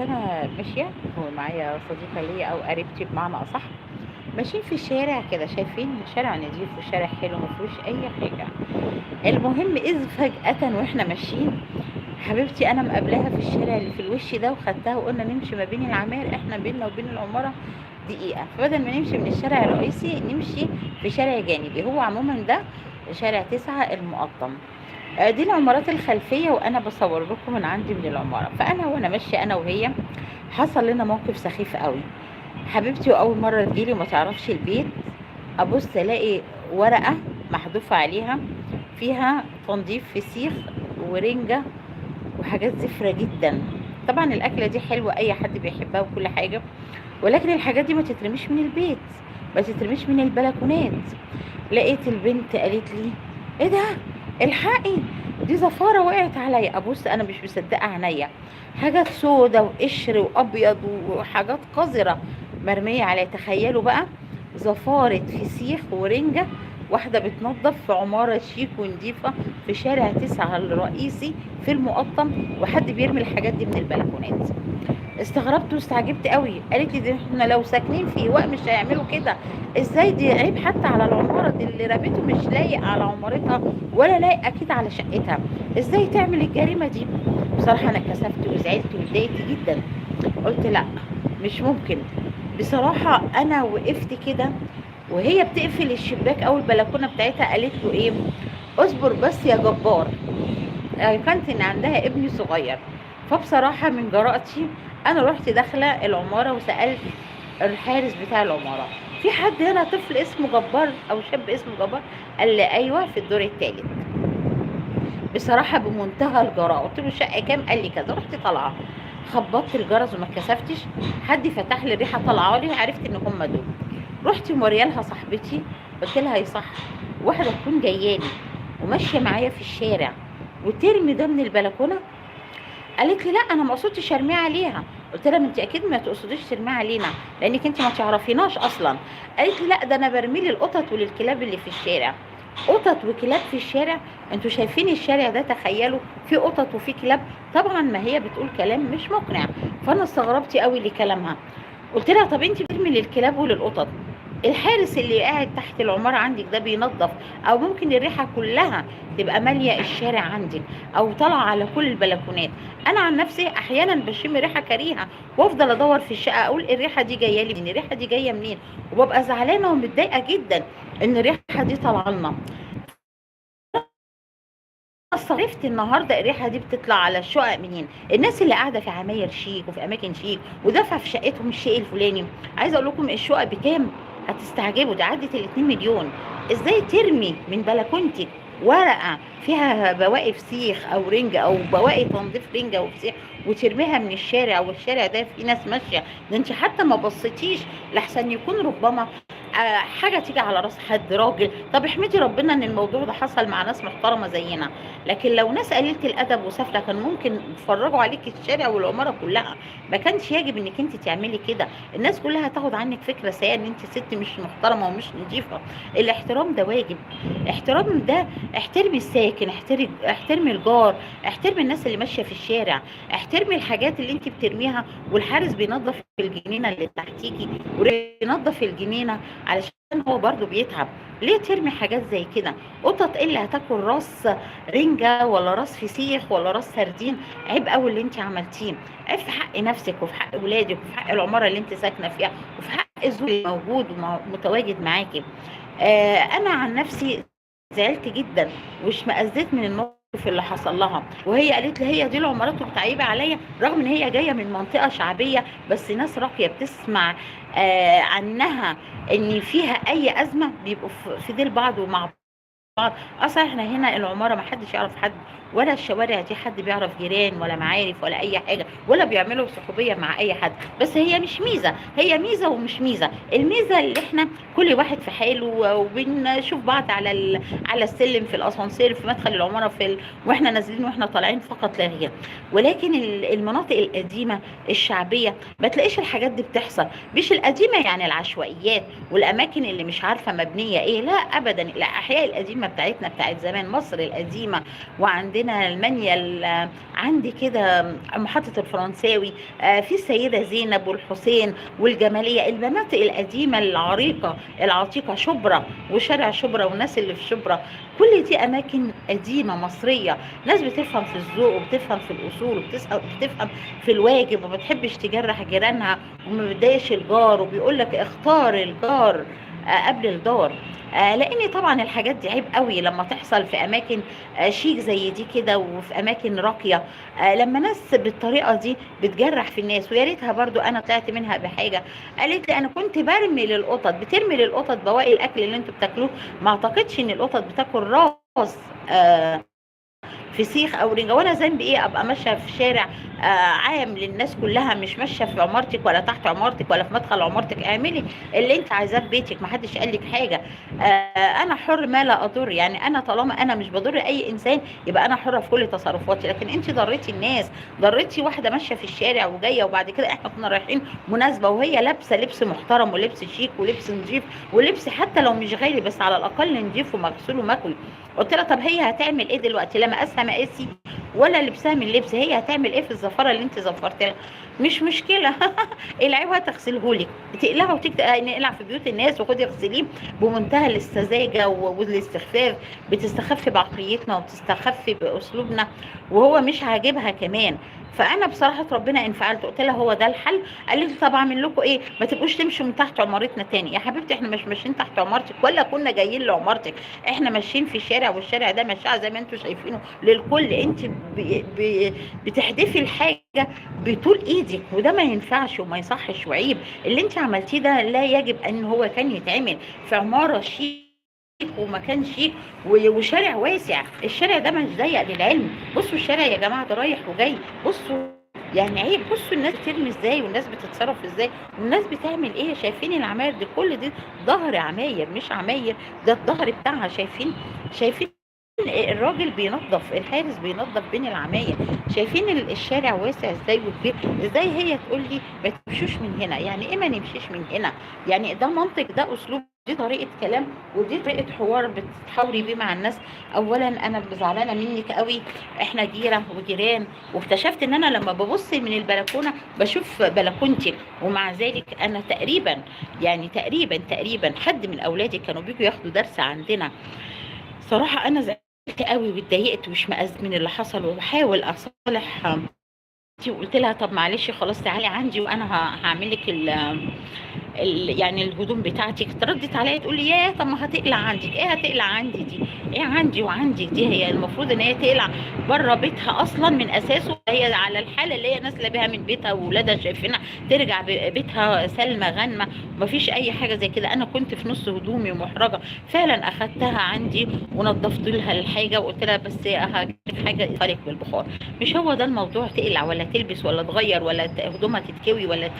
انا ماشيه ومعايا صديقه ليا او قريبتي بمعنى اصح، ماشيين في الشارع كده، شايفين الشارع نضيف والشارع حلو مفيهوش اي حاجه. المهم اذ فجاه واحنا ماشيين، حبيبتي انا مقابلاها في الشارع اللي في الوش ده وخدتها وقلنا نمشي ما بين العماير، احنا بيننا وبين العماره دقيقه، فبدل ما نمشي من الشارع الرئيسي نمشي في شارع جانبي. هو عموما ده شارع 9 المقطم. دي العمارات الخلفيه وانا بصور لكم من عندي من العماره. فانا وانا ماشيه انا وهي، حصل لنا موقف سخيف قوي. حبيبتي واول مره تجيلي وما تعرفش البيت، ابص الاقي ورقه محذوفه عليها فيها تنظيف فسيخ ورنجه وحاجات زفرة جدا. طبعا الأكلة دي حلوة، أي حد بيحبها وكل حاجة، ولكن الحاجات دي ما تترميش من البيت، ما تترميش من البلكونات. لقيت البنت قالت لي: ايه ده؟ الحقي، دي زفارة وقعت عليا. ابص انا مش مصدقة عينيا، حاجات سودة وقشر وابيض وحاجات قذرة مرمية عليا. تخيلوا بقى، زفارة فسيخ ورنجة، واحدة بتنظف في عمارة شيك ونضيفة في شارع 9 الرئيسي في المقطم، وحد بيرمي الحاجات دي من البلكونات. استغربت واستعجبت قوي. قالت لي: دي احنا لو ساكنين في ايواء مش هيعملوا كده. ازاي؟ دي عيب حتى على العماره دي، اللي رميته مش لايق على عمارتها ولا لايق اكيد على شقتها، ازاي تعمل الجريمه دي؟ بصراحه انا اتكسفت وزعلت واتضايقت جدا. قلت لا، مش ممكن. بصراحه انا وقفت كده وهي بتقفل الشباك او البلكونه بتاعتها، قالت له ايه: اصبر بس يا جبار. كانت ان عندها ابني صغير. فبصراحة من جرأتي انا رحت داخلة العمارة وسألت الحارس بتاع العمارة: في حد هنا طفل اسمه جبار او شاب اسمه جبار؟ قال لي: ايوه، في الدور الثالث. بصراحة بمنتهى الجراءة قلت له: الشقة كام؟ قال لي كذا. رحت طالعة، خبطت الجرس وما اتكسفتش، حد فتح لي، الريحة طالعة لي، عرفت ان هم دول. رحت موريالها صاحبتي، قلت لها: يصح واحدة تكون جايالي وماشية معايا في الشارع وترمي ده من البلكونة؟ قالت لي: لا انا ما قصدتش ارميه عليها. قلت لها: ما انت اكيد ما تقصديش ترميه علينا لانك انت ما تعرفيناش اصلا. قالت لي: لا ده انا برميه للقطط وللكلاب اللي في الشارع. قطط وكلاب في الشارع؟ انتوا شايفين الشارع ده؟ تخيلوا، في قطط وفي كلاب. طبعا ما هي بتقول كلام مش مقنع. فانا استغربت قوي لكلامها. قلت لها: طب انت بترمي للكلاب وللقطط، الحارس اللي قاعد تحت العمارة عندك ده بينظف، او ممكن الريحة كلها تبقى مالية الشارع عندك او طالعة على كل البلكونات. انا عن نفسي احيانا بشم ريحة كريهة وافضل ادور في الشقة اقول الريحة دي جاية لي منين، الريحة دي جاية منين، وببقى زعلانة ومتضايقة جدا ان الريحة دي طالعة لنا. عرفت النهارده الريحه دي بتطلع على الشقق منين؟ الناس اللي قاعده في عماير شيك وفي اماكن شيك ودافعه في شقتهم الشيء الفلاني. عايزه اقول لكم الشقق بكام؟ هتستعجبوا، دي عدت ال 2 مليون. ازاي ترمي من بلكونتك ورقه فيها بواقي فسيخ او رنج او بواقي تنظيف رنجه وفسيخ وترميها من الشارع، والشارع ده في ناس ماشيه؟ ده انت حتى ما بصيتيش لحسن يكون ربما حاجه تيجي على راس حد راجل. طب احمدي ربنا ان الموضوع ده حصل مع ناس محترمه زينا، لكن لو ناس قليله الادب وسافله كان ممكن يتفرجوا عليك الشارع والعماره كلها. ما كانش يجب انك انت تعملي كده. الناس كلها تاخد عنك فكره سيئه ان انت ست مش محترمه ومش نظيفه. الاحترام ده واجب، احترام ده، احترمي الساكن، احترمي الجار، احترمي الناس اللي ماشيه في الشارع، احترمي الحاجات اللي انت بترميها والحارس بينظف الجنينه اللي تحتيكي وينظف الجنينه علشان هو برضو بيتعب. ليه ترمي حاجات زي كده؟ قطط ايه اللي هتاكل راس رنجة ولا راس فسيخ ولا راس سردين؟ عيب قوي اللي انت عملتيه. عيب في حق نفسك وفي حق ولادك وفي حق العمارة اللي انت ساكنة فيها وفي حق الزوج اللي موجود ومتواجد معاكي. انا عن نفسي زعلت جدا واشمئزيت من الموقف اللي حصل لها. وهي قالت لي: هي دي العمارات وبتعيب عليا، رغم ان هي جايه من منطقه شعبيه بس ناس راقيه بتسمع عنها ان فيها اي ازمه بيبقوا في ديل بعض ومع بعض. اصلا احنا هنا العماره ما حدش يعرف حد، ولا الشوارع دي حد بيعرف جيران ولا معارف ولا اي حاجه، ولا بيعملوا صحوبيه مع اي حد. بس هي مش ميزه، هي ميزه ومش ميزه. الميزه اللي احنا كل واحد في حاله وبنشوف بعض على السلم، في الاسانسير، في مدخل العماره، واحنا نازلين واحنا طالعين، فقط لا غير. ولكن المناطق القديمه الشعبيه ما تلاقيش الحاجات دي بتحصل. مش القديمه يعني العشوائيات والاماكن اللي مش عارفه مبنيه ايه، لا ابدا. الاحياء القديمه بتاعتنا بتاعت زمان، مصر القديمه، وعندنا عندنا المانيا عندي كده محطة الفرنساوي، في السيدة زينب والحسين والجمالية، المناطق القديمة العريقة العتيقة، شبرا وشارع شبرا والناس اللي في شبرا، كل دي أماكن قديمة مصرية. ناس بتفهم في الذوق وبتفهم في الأصول وبتفهم في الواجب وما بتحبش تجرح جيرانها وما بتضايقش الجار، وبيقول لك اختار الجار قبل الدار. لان طبعا الحاجات دي عيب قوي لما تحصل في اماكن شيك زي دي كده وفي اماكن راقيه. لما ناس بالطريقه دي بتجرح في الناس. ويا ريتها برضو انا طلعت منها بحاجه، قالت لي انا كنت برمي للقطط، بترمي للقطط بواقي الاكل اللي انتوا بتاكلوه. ما اعتقدش ان القطط بتاكل راس فسيخ او رنجه. وانا ذنبي ايه ابقى ماشيه في شارع عام للناس كلها، مش ماشيه في عمارتك ولا تحت عمارتك ولا في مدخل عمارتك. اعملي اللي انت عايزاه في بيتك، محدش قال لك حاجه. انا حر ما لا اضر، يعني انا طالما انا مش بضر اي انسان يبقى انا حره في كل تصرفاتي. لكن انت ضريتي الناس، ضريتي واحده ماشيه في الشارع وجايه، وبعد كده احنا كنا رايحين مناسبه وهي لابسه لبس محترم ولبس شيك ولبس نظيف ولبس حتى لو مش غالي بس على الاقل نظيف ومغسول ومكوي. قلت لها طب هي هتعمل ايه دلوقتي؟ لا مقاسها مقاسي ولا لبسها من لبس، هي هتعمل ايه في الزفاره اللي انت زفرت لها؟ مش مشكله. العيب هتغسلهولك، تقلعه نقلع في بيوت الناس وخدي اغسليه بمنتهى الاستزاجه والاستخفاف. بتستخفي بعقليتنا وبتستخفي باسلوبنا وهو مش عاجبها كمان. فانا بصراحه ربنا انفعلت، قلت لها هو ده الحل؟ قالت لي طب اعمل لكم ايه؟ ما تبقوش تمشوا من تحت عمارتنا تاني. يا حبيبتي احنا مش ماشيين تحت عمارتك ولا كنا جايين لعمارتك، احنا ماشيين في شارع والشارع ده مشاع زي ما انتم شايفينه للكل. انت بتحدفي الحاجه بطول ايدك وده ما ينفعش وما يصحش وعيب. اللي انت عملتيه ده لا يجب ان هو كان يتعمل في عماره شيك ومكان شيك وشارع واسع. الشارع ده مش ضيق للعلم. بصوا الشارع يا جماعه ده رايح وجاي. بصوا يعني عيب. بصوا الناس بترمي ازاي والناس بتتصرف ازاي والناس بتعمل ايه. شايفين العماير دي؟ كل دي ظهر عماير مش عماير، ده الظهر بتاعها. شايفين الراجل بينظف، الحارس بينظف بين العماير. شايفين الشارع واسع ازاي وكبير ازاي. هي تقول لي ما تمشوش من هنا، يعني ايه ما نمشيش من هنا؟ يعني ده منطق؟ ده اسلوب؟ دي طريقه كلام ودي طريقه حوار بتحاوري بيه مع الناس؟ اولا انا زعلانه منك قوي. احنا جيره وجيران، واكتشفت ان انا لما ببص من البلكونه بشوف بلكونتك، ومع ذلك انا تقريبا يعني تقريبا حد من اولادي كانوا بيجوا ياخدوا درس عندنا. صراحه انا زعلت قوي واتضايقت واشمئزت من اللي حصل، وبحاول اصالح وقلت لها طب معلش خلاص تعالي عندي وانا هعمل لك يعني الهدوم بتاعتك. ردت عليا تقول لي يا طب ما هتقلع عندك. ايه هتقلع عندي دي؟ ايه عندي وعندك دي؟ هي المفروض ان هي تقلع بره بيتها اصلا من اساسه. هي على الحاله اللي هي نازله بيها من بيتها واولادها شايفينها ترجع بيتها سلمى غانمه مفيش اي حاجه زي كده. انا كنت في نص هدومي ومحرجه فعلا، اخدتها عندي ونظفت لها الحاجه وقلت لها بس هجيب حاجه يطلق بالبخار. مش هو ده الموضوع تقلع ولا تلبس ولا تغير ولا هدومها تتكوي ولا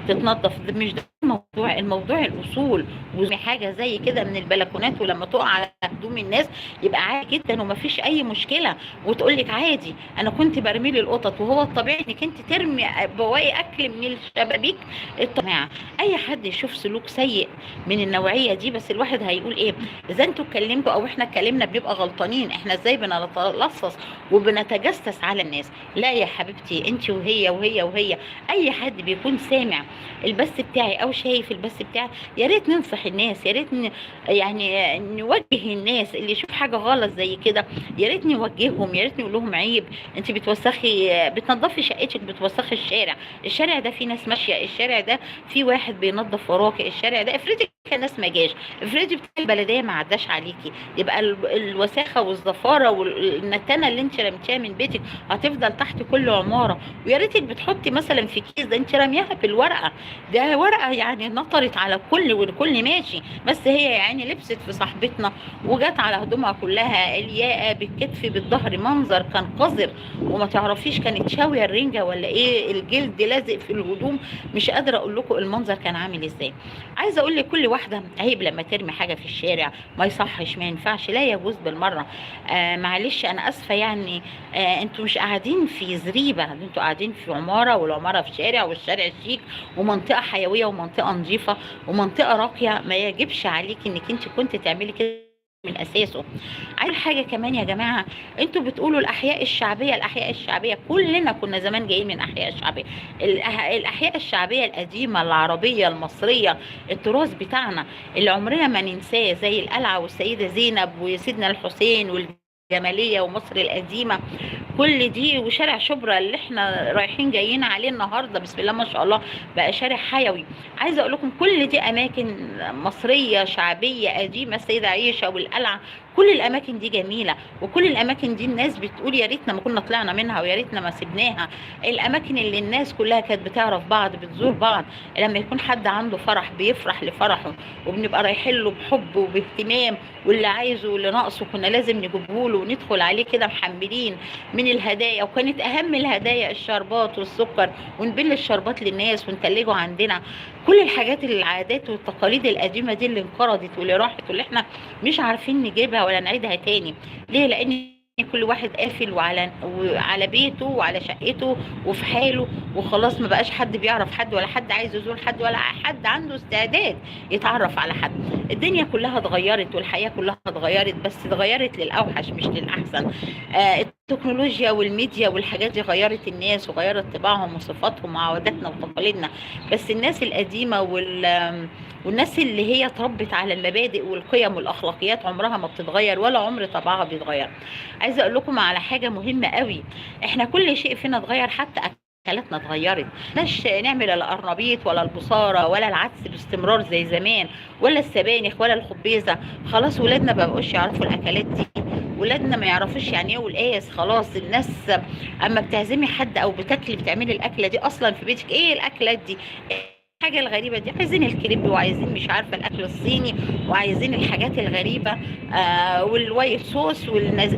تتنظف. مش ده الموضوع. الموضوع الاصول. وحاجه زي كده من البلكونات ولما تقع على هدوم الناس يبقى عادي جدا ومفيش اي مشكله. وتقول لك عادي انا كنت برمي للقطط، وهو الطبيعي انك انت ترمي بواقي اكل من الشبابيك. الطبيعه اي حد يشوف سلوك سيء من النوعيه دي، بس الواحد هيقول ايه؟ اذا انتوا اتكلمتوا او احنا اتكلمنا بنبقى غلطانين. احنا ازاي بنتلصص وبنتجسس على الناس؟ لا يا حبيبتي، انت وهي اي حد بيكون سامع البث بتاعي او شايف البث بتاعي يا ريت ننصح الناس، يا ريت يعني نوجه الناس اللي يشوف حاجه غلط زي كده. يا ريت نوجههم، يا ريت نقول لهم عيب. انت بتوسخي، بتنظفي شقتك بتوسخي الشارع ده فيه ناس ماشيه، الشارع ده فيه واحد بينظف وراكي، الشارع ده افرضي كان ناس ما جاش، افرضي بتاع البلديه ما عداش عليكي، يبقى الوساخه والزفاره والنتانه اللي انت رميتيها من بيتك هتفضل تحت كل عماره. ويا ريتك بتحطي مثلا في كيس، ده انت رميها في الورقه، ده ورقه يعني نطرت على كل والكل ماشي. بس هي يعني لبست في صاحبتنا وجت على هدومها كلها الياقه بالكتف بالظهر. منظر كان قذر وما تعرفيش كانت شاويه الرنجه ولا ايه، الجلد لازق في الهدوم. مش قادره اقول لكم المنظر كان عامل ازاي. عايزه اقول لكل واحده عيب لما ترمي حاجه في الشارع، ما يصحش ما ينفعش لا يجوز بالمره. معلش انا اسفه يعني. انتوا مش قاعدين في زريبه، انتوا قاعدين في عماره والعماره في شارع والشارع شيك ومنطقه حيويه ومنطقه نظيفه ومنطقه راقيه. ما يجبش عليك انك انت كنت تعملي كده من اساسه. عايز حاجه كمان يا جماعه، انتوا بتقولوا الاحياء الشعبيه، الاحياء الشعبيه كلنا كنا زمان جايين من احياء الشعبيه. الاحياء الشعبيه القديمه العربيه المصريه، التراث بتاعنا اللي عمرنا ما ننساه، زي القلعه والسيده زينب وسيدنا الحسين والجماليه ومصر القديمه، كل دي، وشارع شبرا اللي احنا رايحين جايين عليه النهارده بسم الله ما شاء الله بقى شارع حيوي. عايزه اقول لكم كل دي اماكن مصريه شعبيه قديمه، السيده عيشه والقلعه، كل الاماكن دي جميله، وكل الاماكن دي الناس بتقول يا ريتنا ما كنا طلعنا منها ويا ريتنا ما سبناها. الاماكن اللي الناس كلها كانت بتعرف بعض، بتزور بعض، لما يكون حد عنده فرح بيفرح لفرحه، وبنبقى رايحين له بحب وباهتمام، واللي عايزه واللي ناقصه كنا لازم نجيبه له، وندخل عليه كده محملين من الهدايا. وكانت اهم الهدايا الشربات والسكر، ونبل الشربات للناس ونتلجه عندنا. كل الحاجات العادات والتقاليد القديمه دي اللي انقرضت واللي راحت واللي احنا مش عارفين نجيبها ولا نعيدها تاني. ليه؟ لان كل واحد قافل وعلى بيته وعلى شقته وفي حاله وخلاص، ما بقاش حد بيعرف حد، ولا حد عايز يزور حد، ولا حد عنده استعداد يتعرف على حد. الدنيا كلها اتغيرت والحياة كلها اتغيرت، بس اتغيرت للأوحش مش للأحسن. التكنولوجيا والميديا والحاجات دي غيرت الناس وغيرت طباعهم وصفاتهم وعاداتنا وتقاليدنا. بس الناس القديمة والناس اللي هي اتربت على المبادئ والقيم والاخلاقيات عمرها ما بتتغير، ولا عمر طبعها بيتغير. عايزه اقول لكم على حاجه مهمه قوي، احنا كل شيء فينا اتغير، حتى اكلاتنا اتغيرت. مش نعمل القرنبيط ولا البصاره ولا العدس باستمرار زي زمان، ولا السبانخ ولا الخبيزه. خلاص ولادنا ما بقوش يعرفوا الاكلات دي، ولادنا ما يعرفوش يعني ايه والقاس. خلاص الناس اما بتعزمي حد او بتاكلي بتعملي الاكله دي اصلا في بيتك، ايه الاكلات دي؟ الحاجه الغريبه دي، عايزين الكريب وعايزين مش عارفه الاكل الصيني وعايزين الحاجات الغريبه، والوايت صوص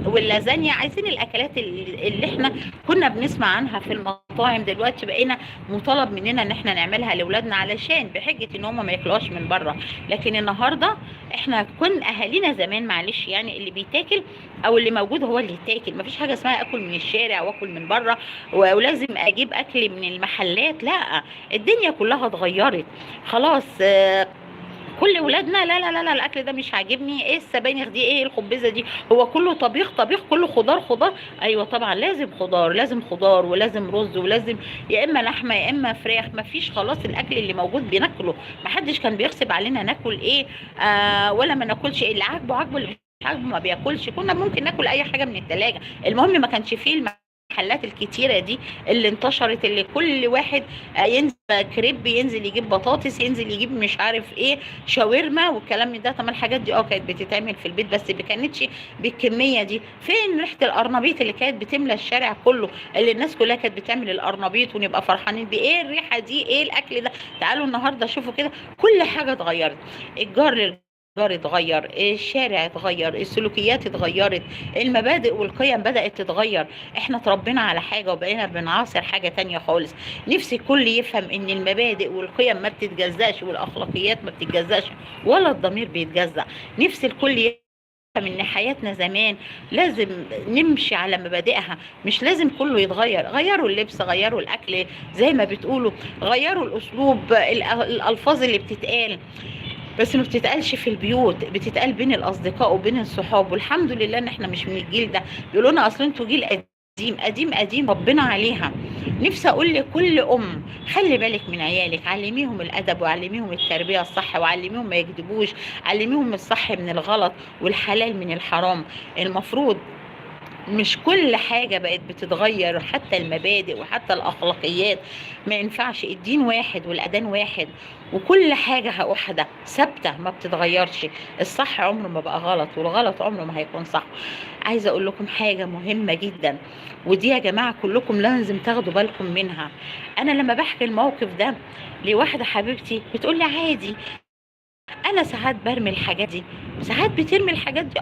واللازانيا. عايزين الاكلات اللي احنا كنا بنسمع عنها في المطاعم، دلوقتي بقينا مطالب مننا ان احنا نعملها لاولادنا علشان بحجه ان هم ما ياكلوهاش من بره. لكن النهارده احنا كنا اهالينا زمان معلش يعني اللي بيتاكل او اللي موجود هو اللي يتاكل، مفيش حاجه اسمها اكل من الشارع واكل من بره ولازم اجيب اكل من المحلات. لا، الدنيا كلها اتغيرت خلاص. كل ولادنا لا لا لا لا الاكل ده مش عاجبني، ايه السبانخ دي، ايه الخبزه دي، هو كله طبيخ طبيخ، كله خضار خضار. ايوه طبعا لازم خضار، لازم خضار ولازم رز ولازم يا اما لحمه يا اما فراخ. ما فيش خلاص الاكل اللي موجود بناكله، ما حدش كان بيغصب علينا ناكل ايه ولا ما ناكلش ايه، اللي عاجبه عاجبه، اللي مش عاجبه ما بياكلش. كنا ممكن ناكل اي حاجه من الثلاجه، المهم ما كانش فيه المحلات الكتيرة دي اللي انتشرت، اللي كل واحد ينزل كريب، ينزل يجيب بطاطس، ينزل يجيب مش عارف ايه شاورما والكلام من ده. طب الحاجات دي كانت بتتعمل في البيت بس ما كانتش بالكمية دي. فين ريحة القرنبيط اللي كانت بتملى الشارع كله، اللي الناس كلها كانت بتعمل القرنبيط ونبقى فرحانين بايه الريحة دي، ايه الاكل ده. تعالوا النهارده شوفوا كده، كل حاجة اتغيرت. الجار اتغير، الشارع اتغير، السلوكيات اتغيرت، المبادئ والقيم بدأت تتغير. احنا اتربينا على حاجة وبقينا بنعاصر حاجة تانية خالص. نفسي الكل يفهم ان المبادئ والقيم ما بتتجزأش والاخلاقيات ما بتتجزأش ولا الضمير بيتجزأ. نفسي الكل يفهم ان حياتنا زمان لازم نمشي على مبادئها، مش لازم كله يتغير. غيروا اللبس، غيروا الاكل زي ما بتقولوا، غيروا الاسلوب، الالفاظ اللي بتتقال بس ما بتتقالش في البيوت، بتتقال بين الاصدقاء وبين الصحاب. والحمد لله ان احنا مش من الجيل ده. بيقولوا لنا اصل انتوا جيل قديم قديم قديم، ربنا عليها. نفسي اقول لكل خلي بالك من عيالك، علميهم الادب وعلميهم التربيه الصح، وعلميهم ما يكذبوش، علميهم الصح من الغلط والحلال من الحرام. المفروض مش كل حاجة بقت بتتغير، حتى المبادئ وحتى الأخلاقيات. ما ينفعش، الدين واحد والأذان واحد وكل حاجة واحدة ثابتة ما بتتغيرش. الصح عمره ما بقى غلط والغلط عمره ما هيكون صح. عايزة أقول لكم حاجة مهمة جدا، ودي يا جماعة كلكم لازم تاخدوا بالكم منها. أنا لما بحكي الموقف ده لواحدة حبيبتي بتقول لي عادي، انا ساعات برمي الحاجات دي، ساعات بترمي الحاجات دي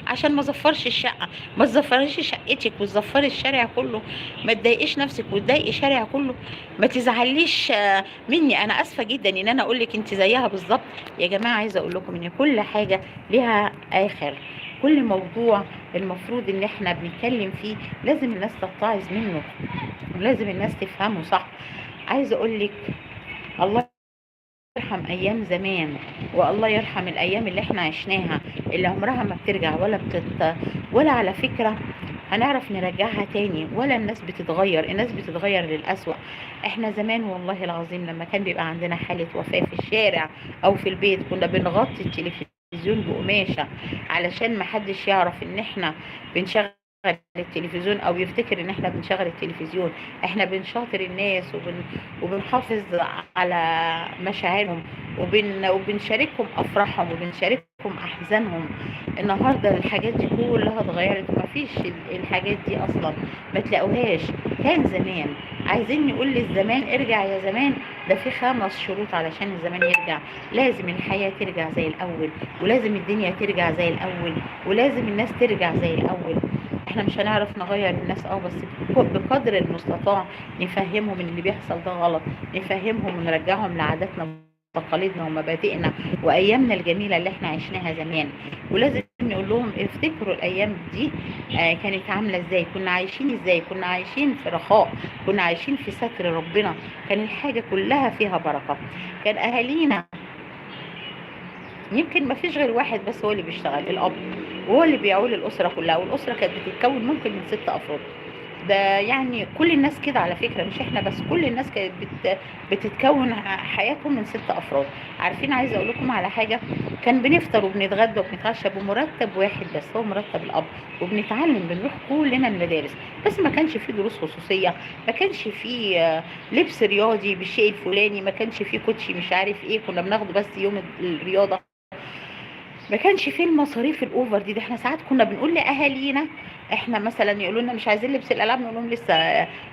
عشان ما زفرش الشقه. ما تزفريش شقتك وتزفري الشارع كله، ما تضايقيش نفسك وتضايقي الشارع كله. ما تزعليش مني، انا اسفه جدا ان انا اقول لك انت زيها بالظبط. يا جماعه عايزه اقول لكم ان كل حاجه ليها اخر. كل موضوع المفروض ان احنا بنتكلم فيه لازم الناس تتعظ منه ولازم الناس تفهمه صح. عايزه اقول لك الله يرحم ايام زمان، والله يرحم الايام اللي احنا عشناها، اللي عمرها ما بترجع ولا على فكرة هنعرف نرجعها تاني، ولا الناس بتتغير، الناس بتتغير للأسوأ. احنا زمان والله العظيم لما كان بيبقى عندنا حالة وفاة في الشارع او في البيت، كنا بنغطي التلفزيون بقماشة علشان ما حدش يعرف ان احنا بنشغل التلفزيون، او يفتكر ان احنا بنشغل التلفزيون. احنا بنشاطر الناس وبنحافظ على مشاعرهم، وبنشاركهم افراحهم وبنشاركهم احزانهم. النهارده الحاجات دي كلها اتغيرت، ومفيش الحاجات دي اصلا، ما تلاقوهاش. كان زمان عايزين نقول للزمان ارجع يا زمان، ده في 5 شروط علشان الزمان يرجع. لازم الحياة ترجع زي الاول، ولازم الدنيا ترجع زي الاول، ولازم الناس ترجع زي الاول. احنا مش هنعرف نغير الناس، بس بقدر المستطاع نفهمهم ان اللي بيحصل ده غلط، نفهمهم ونرجعهم لعاداتنا وتقاليدنا ومبادئنا وايامنا الجميله اللي احنا عشناها زمان. ولازم نقول لهم افتكروا الايام دي كانت عامله ازاي، كنا عايشين ازاي، كنا عايشين في رخاء، كنا عايشين في ستر ربنا، كان الحاجه كلها فيها بركه. كان اهالينا يمكن ما فيش غير واحد بس هو اللي بيشتغل، الاب، وهو اللي بيعول الاسره كلها، والاسره كانت بتتكون ممكن من 6 افراد. ده يعني كل الناس كده على فكرة، مش احنا بس، كل الناس كانت بتتكون حياتهم من 6 افراد. عارفين، عايزة اقول لكم على حاجة، كان بنفطر وبنتغدى وبنتعشى بمرتب واحد بس، هو مرتب الاب، وبنتعلم، بنروح كلنا المدارس. بس ما كانش فيه دروس خصوصية، ما كانش فيه لبس رياضي بالشيء الفلاني، ما كانش فيه كوتشي مش عارف ايه، كنا بناخده بس يوم الرياضة. ما كانش فيه المصاريف الاوفر دي. ده احنا ساعات كنا بنقول لاهالينا، احنا مثلا يقولوا لنا مش عايزين لبس الالعاب، نقول لهم لسه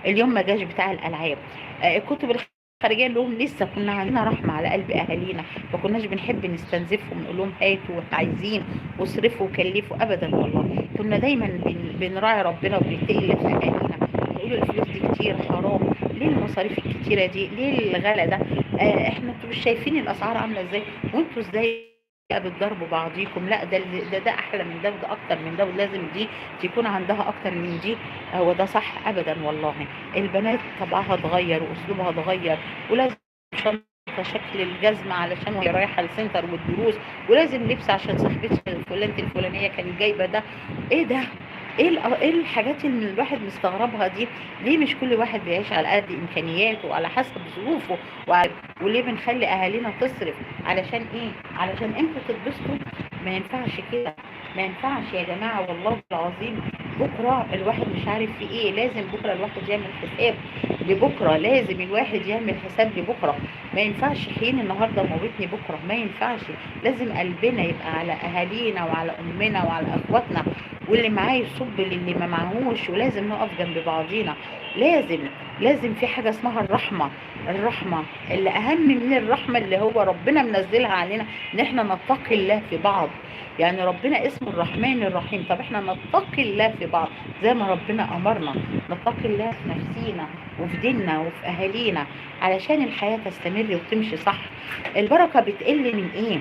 اليوم ما جاش بتاع الالعاب. الكتب الخارجيه نقول لهم لسه. كنا عندنا رحمه على قلب اهالينا، ما كناش بنحب نستنزفهم، نقول لهم هاتوا عايزين واصرفوا وكلفوا، ابدا والله. كنا دايما بنراعي ربنا وبنتقي في اهالينا، نقول الفلوس دي كتير حرام، ليه المصاريف الكتيره دي، ليه الغلا ده؟ احنا انتوا مش شايفين الاسعار عامله ازاي، وانتوا ازاي بتضربوا بعضيكم؟ لا، ده احلى من ده، وده اكتر من ده، ولازم دي تكون عندها اكتر من دي. هو ده صح؟ ابدا والله. البنات طبعها اتغير واسلوبها اتغير، ولازم شنطه شكل الجزمه علشان وهي رايحه السنتر والدروس، ولازم لبس عشان صاحبتها فلانه الفلانيه كانت جايبه ده. ايه ده؟ ايه الحاجات اللي الواحد مستغربها دي؟ ليه مش كل واحد بيعيش على قد امكانياته وعلى حسب ظروفه وليه بنخلي اهالينا تصرف؟ علشان ايه؟ علشان انتوا تتبسطوا؟ ما ينفعش كده، ما ينفعش يا جماعه والله العظيم. بكره الواحد مش عارف في ايه، لازم بكره الواحد يعمل حساب لبكره، لازم الواحد يعمل حساب لبكره. ما ينفعش حين النهارده موتني بكره، ما ينفعش. لازم قلبنا يبقى على اهالينا وعلى امنا وعلى اخواتنا، واللي معاه يصب للي ما معهوش، ولازم نقف جنب بعضينا. لازم في حاجه اسمها الرحمه. الرحمه اللي اهم من الرحمه اللي هو ربنا منزلها علينا، ان احنا نتقي الله في بعض. يعني ربنا اسمه الرحمن الرحيم، طب احنا نتقي الله في بعض زي ما ربنا امرنا. نتقي الله في نفسينا وفي ديننا وفي اهالينا، علشان الحياه تستمر وتمشي صح. البركه بتقل من ايه؟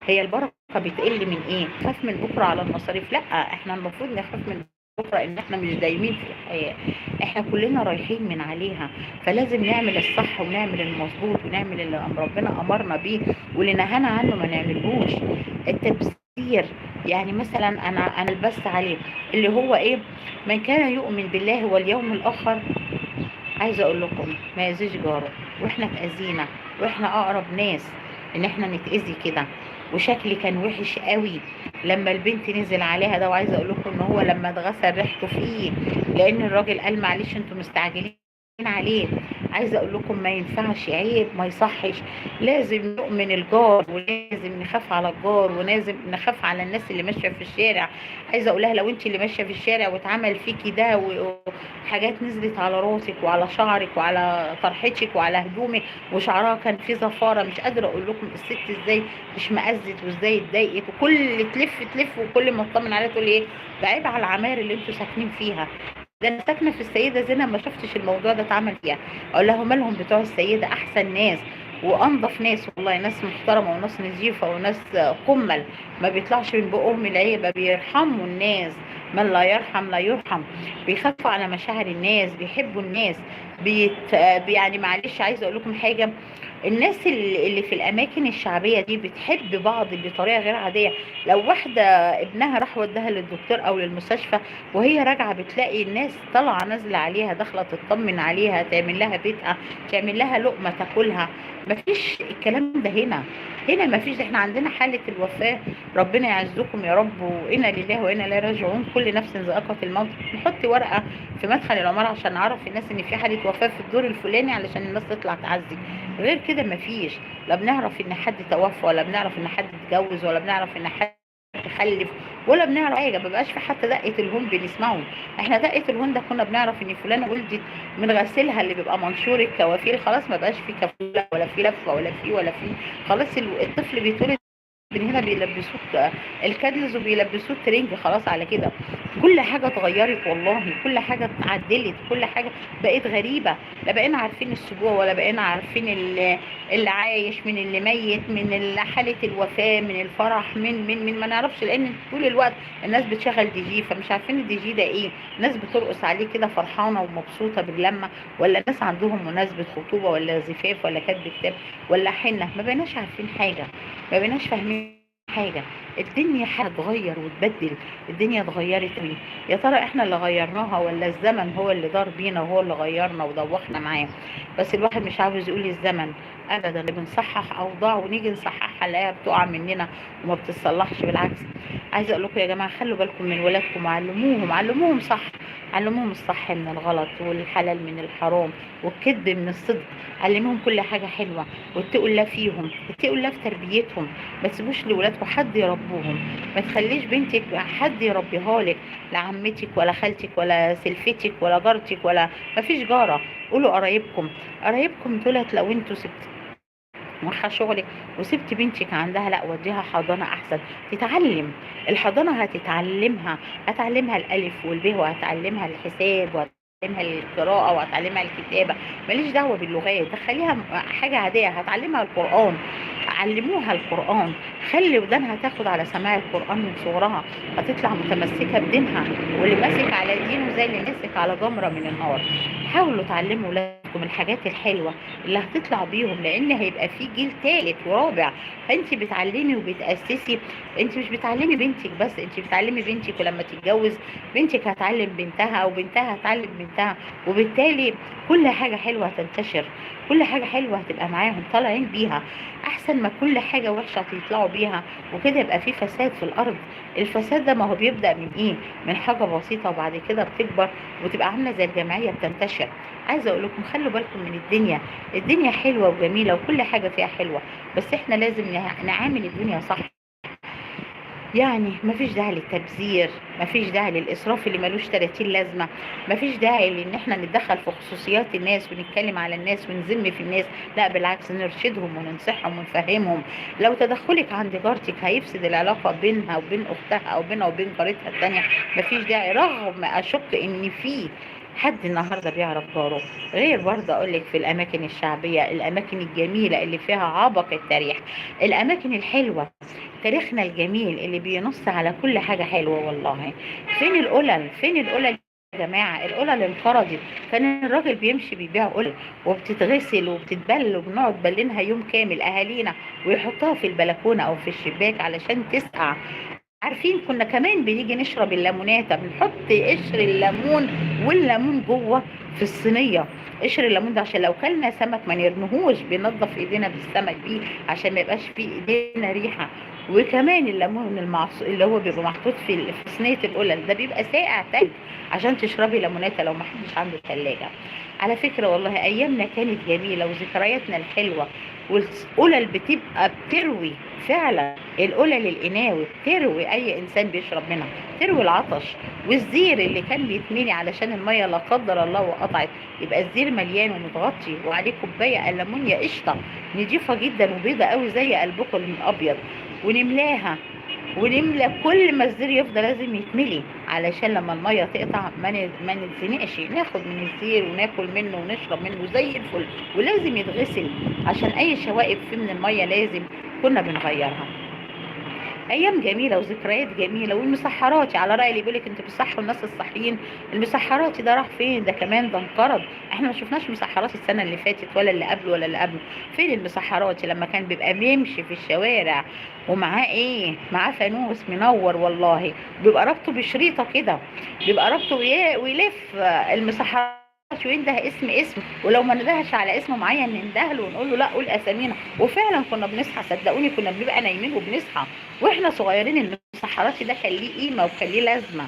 هي البركه بتقل من ايه؟ خاف من بكره على المصاريف؟ لا، احنا المفروض نخاف من بكره ان احنا مش دايمين في الحياه، احنا كلنا رايحين من عليها. فلازم نعمل الصح ونعمل المظبوط ونعمل اللي ربنا امرنا بيه، واللي نهانا عنه ما نعملهوش. التبذير، يعني مثلا انا لبست عليه اللي هو ايه، من كان يؤمن بالله واليوم الاخر، عايزه اقول لكم ما يأذيش جاره. واحنا اتأذينا، واحنا اقرب ناس ان احنا نتأذي كده. وشكلي كان وحش قوي لما البنت نزل عليها ده، وعايزه اقول لكم ان هو لما اتغسل ريحته فيه، لان الراجل قال معلش انتوا مستعجلين عليه. عايزه اقول لكم ما ينفعش، عيب، ما يصحش. لازم نؤمن الجار، ولازم نخاف على الجار، ولازم نخاف على الناس اللي ماشيه في الشارع. عايزه اقول لها لو انت اللي ماشيه في الشارع واتعمل فيكي ده وحاجات نزلت على راسك وعلى شعرك وعلى طرحتك وعلى هدومك، وشعرها كان فيه زفاره، مش قادره اقول لكم الست ازاي اشمئزت وازاي اتضايقت، وكل تلف وكل ما اطمن عليها تقول ايه، ده عيب على العماير اللي انتوا ساكنين فيها. ده انا ساكنه في السيده زينب ما شفتش الموضوع ده اتعمل فيها. اقول لهم مالهم بتوع السيده، احسن ناس وانضف ناس والله، ناس محترمه وناس نظيفه وناس قمل، ما بيطلعش من بقهم العيبه، بيرحموا الناس، من لا يرحم لا يرحم. بيخافوا على مشاعر الناس، بيحبوا الناس، يعني معلش عايزه اقول لكم حاجه، الناس اللي في الاماكن الشعبيه دي بتحب بعض بطريقه غير عاديه. لو واحده ابنها راح وداها للدكتور او للمستشفى وهي راجعه بتلاقي الناس طالعه نازله عليها، داخله تطمن عليها، تعمل لها بيتها، تعمل لها لقمه تاكلها. مفيش الكلام ده هنا. هنا مفيش. احنا عندنا حاله الوفاه، ربنا يعزكم يا رب، وانا لله وانا اليه راجعون، كل نفس ذائقه الموت. نحط ورقه في مدخل العماره عشان نعرف الناس ان في حاله وفاه في الدور الفلاني علشان الناس تطلع تعزي. غير كده مفيش. لا بنعرف ان حد توفى، ولا بنعرف ان حد اتجوز، ولا بنعرف ان حد خلف، ولا بنعرف حاجه. ما بقاش في حتى دقه الهون بنسمعه. احنا دقه الهون ده كنا بنعرف ان فلانه ولدت من غسيلها اللي بيبقى منشور الكوافير، خلاص ما بقاش في كفوله ولا في لفه ولا في خلاص. الطفل بيتولد من هنا بيلبسوك الكادلز وبيلبسوك ترنج، خلاص على كده. كل حاجة اتغيرت والله، كل حاجة اتعدلت، كل حاجة بقت غريبة. لا بقينا عارفين السبوع، ولا بقينا عارفين اللي عايش من اللي ميت، من حالة الوفاة، من الفرح، من ما نعرفش، لأن طول الوقت الناس بتشغل دي جي، فمش عارفين الدي جي ده ايه. الناس بترقص عليه كده فرحانة ومبسوطة باللمة، ولا الناس عندهم مناسبة خطوبة، ولا زفاف، ولا كتب كتاب، ولا حنة. ما بقيناش عارفين حاجة، ما بقيناش فاهمين حاجة. الدنيا هتتغير وتبدل. الدنيا اتغيرت قوي. يا ترى احنا اللي غيرناها، ولا الزمن هو اللي دار بينا وهو اللي غيرنا ودوخنا معاه؟ بس الواحد مش عاوز يقول الزمن ابدا. اللي بنصحح اوضاع ونيجي نصححها نلاقيها بتقع مننا وما بتتصلحش، بالعكس. عايزه اقول لكم يا جماعه، خلوا بالكم من ولادكم وعلموهم صح. علموهم الصح من الغلط، والحلال من الحرام، والكذب من الصدق. علموهم كل حاجه حلوه، واتقوا الله فيهم، اتقوا الله في تربيتهم. ما تسيبوش لاولادكم حد يربوهم. ما تخليش بنتك حد يربيها لك، لا عمتك ولا خالتك ولا سلفتك ولا جارتك، ولا ما فيش جاره. قولوا قرايبكم. قرايبكم دولت لو انتوا رايحه شغلك وسبت بنتك عندها، لا وديها حضانه احسن تتعلم. الحضانه هتعلمها الالف والب، وهتعلمها الحساب، وهتعلمها القراءة، وهتعلمها الكتابة. ماليش دعوة باللغات، دخليها حاجة عادية. هتعلمها القرآن، علموها القرآن. خلي ودانها تاخد على سماع القرآن من صغرها، هتطلع متمسكة بدينها. واللي ماسك على دينه زي اللي ماسك على جمرة من النار. حاولوا تعلموا ولادكم الحاجات الحلوة اللي هتطلع بيهم، لان هيبقى في جيل ثالث ورابع. فانت بتعلمي وبتأسسي. انت مش بتعلمي بنتك بس، انت بتعلمي بنتك، ولما تتجوز بنتك هتعلم بنتها، وبنتها هتعلم بنتها. وبالتالي كل حاجة حلوة هتنتشر، كل حاجة حلوة هتبقى معاهم طالعين بيها، احسن ما كل حاجة وحشة هتطلعوا بيها. وكده يبقى في فساد في الارض. الفساد ده ما هو بيبدأ من ايه؟ من حاجة بسيطة، وبعد كده بتكبر وتبقى عاملة زي الجمعية بتنتشر. عايزة اقول لكم خلوا بالكم من الدنيا. الدنيا حلوة وجميلة وكل حاجة فيها حلوة، بس احنا لازم نعامل الدنيا صح. يعني مفيش داعي للتبذير، مفيش داعي للإسراف اللي ملوش 30 لازمة، مفيش داعي لإن احنا نتدخل في خصوصيات الناس ونتكلم على الناس ونذم في الناس. لا بالعكس، نرشدهم وننصحهم ونفهمهم. لو تدخلك عند جارتك هيفسد العلاقة بينها وبين أختها، أو بينها وبين جارتها التانية، مفيش داعي. رغم أشك إن في حد النهارده بيعرف جاره. غير برضه اقول لك في الاماكن الشعبيه، الاماكن الجميله اللي فيها عبق التاريخ، الاماكن الحلوه، تاريخنا الجميل اللي بينص على كل حاجة حلوة والله. فين القلل؟ فين القلل يا جماعة؟ القلل انقرضت. كان الراجل بيمشي بيبيع قلل وبتتغسل وبتتبل، وبنقعد بلينها يوم كامل أهالينا، ويحطها في البلكونة أو في الشباك علشان تسقع. عارفين كنا كمان بنيجي نشرب الليمونات، بنحط قشر الليمون والليمون جوه في الصينيه. قشر الليمون ده عشان لو كلنا سمك ما نرميهوش، بننضف ايدينا بالسمك بيه عشان ما يبقاش في ايدينا ريحه. وكمان الليمون اللي هو بيبقى محطوط في صينيه القلل ده بيبقى ساقع تلج عشان تشربي ليموناته لو ما حدش عنده ثلاجه. على فكره والله ايامنا كانت جميله وذكرياتنا الحلوه. والقلل بتبقى بتروي فعلا. القلل القناوي بتروي اي انسان بيشرب منها، تروي العطش. والزير اللي كان بيتملي علشان الميه لا قدر الله وقطعت، يبقى الزير مليان ومتغطي وعليه كوبايه ألمونيا قشطه نضيفه جدا وبيضه قوي زي قلبكم الابيض، ونملاها. ونملى كل ما الزير يفضل لازم يتملي علشان لما الميه تقطع ما نتزنقش، ناخد من الزير وناكل منه ونشرب منه زي الفل. ولازم يتغسل عشان اي شوائب فيه من الميه لازم كنا بنغيرها. ايام جميله وذكريات جميله. والمسحراتي على راي اللي بيقول لك انت بتصحوا الناس الصحيين، المسحراتي ده راح فين؟ ده كمان ده انقرض. احنا ما شفناش مسحراتي السنه اللي فاتت ولا اللي قبله ولا اللي قبله. فين المسحراتي لما كان بيبقى بيمشي في الشوارع ومعاه ايه؟ معاه فانوس منور والله، بيبقى رابطه بشريطه كده، بيبقى رابطه ويلف المسحرات، وينده اسم. ولو ما ندهش على اسم معين ننده له ونقول له لا قول اسامينا. وفعلا كنا بنصحى، صدقوني كنا بنبقى نايمين وبنصحى واحنا صغيرين. المسحراتي ده كان ليه قيمه وكان ليه لازمه.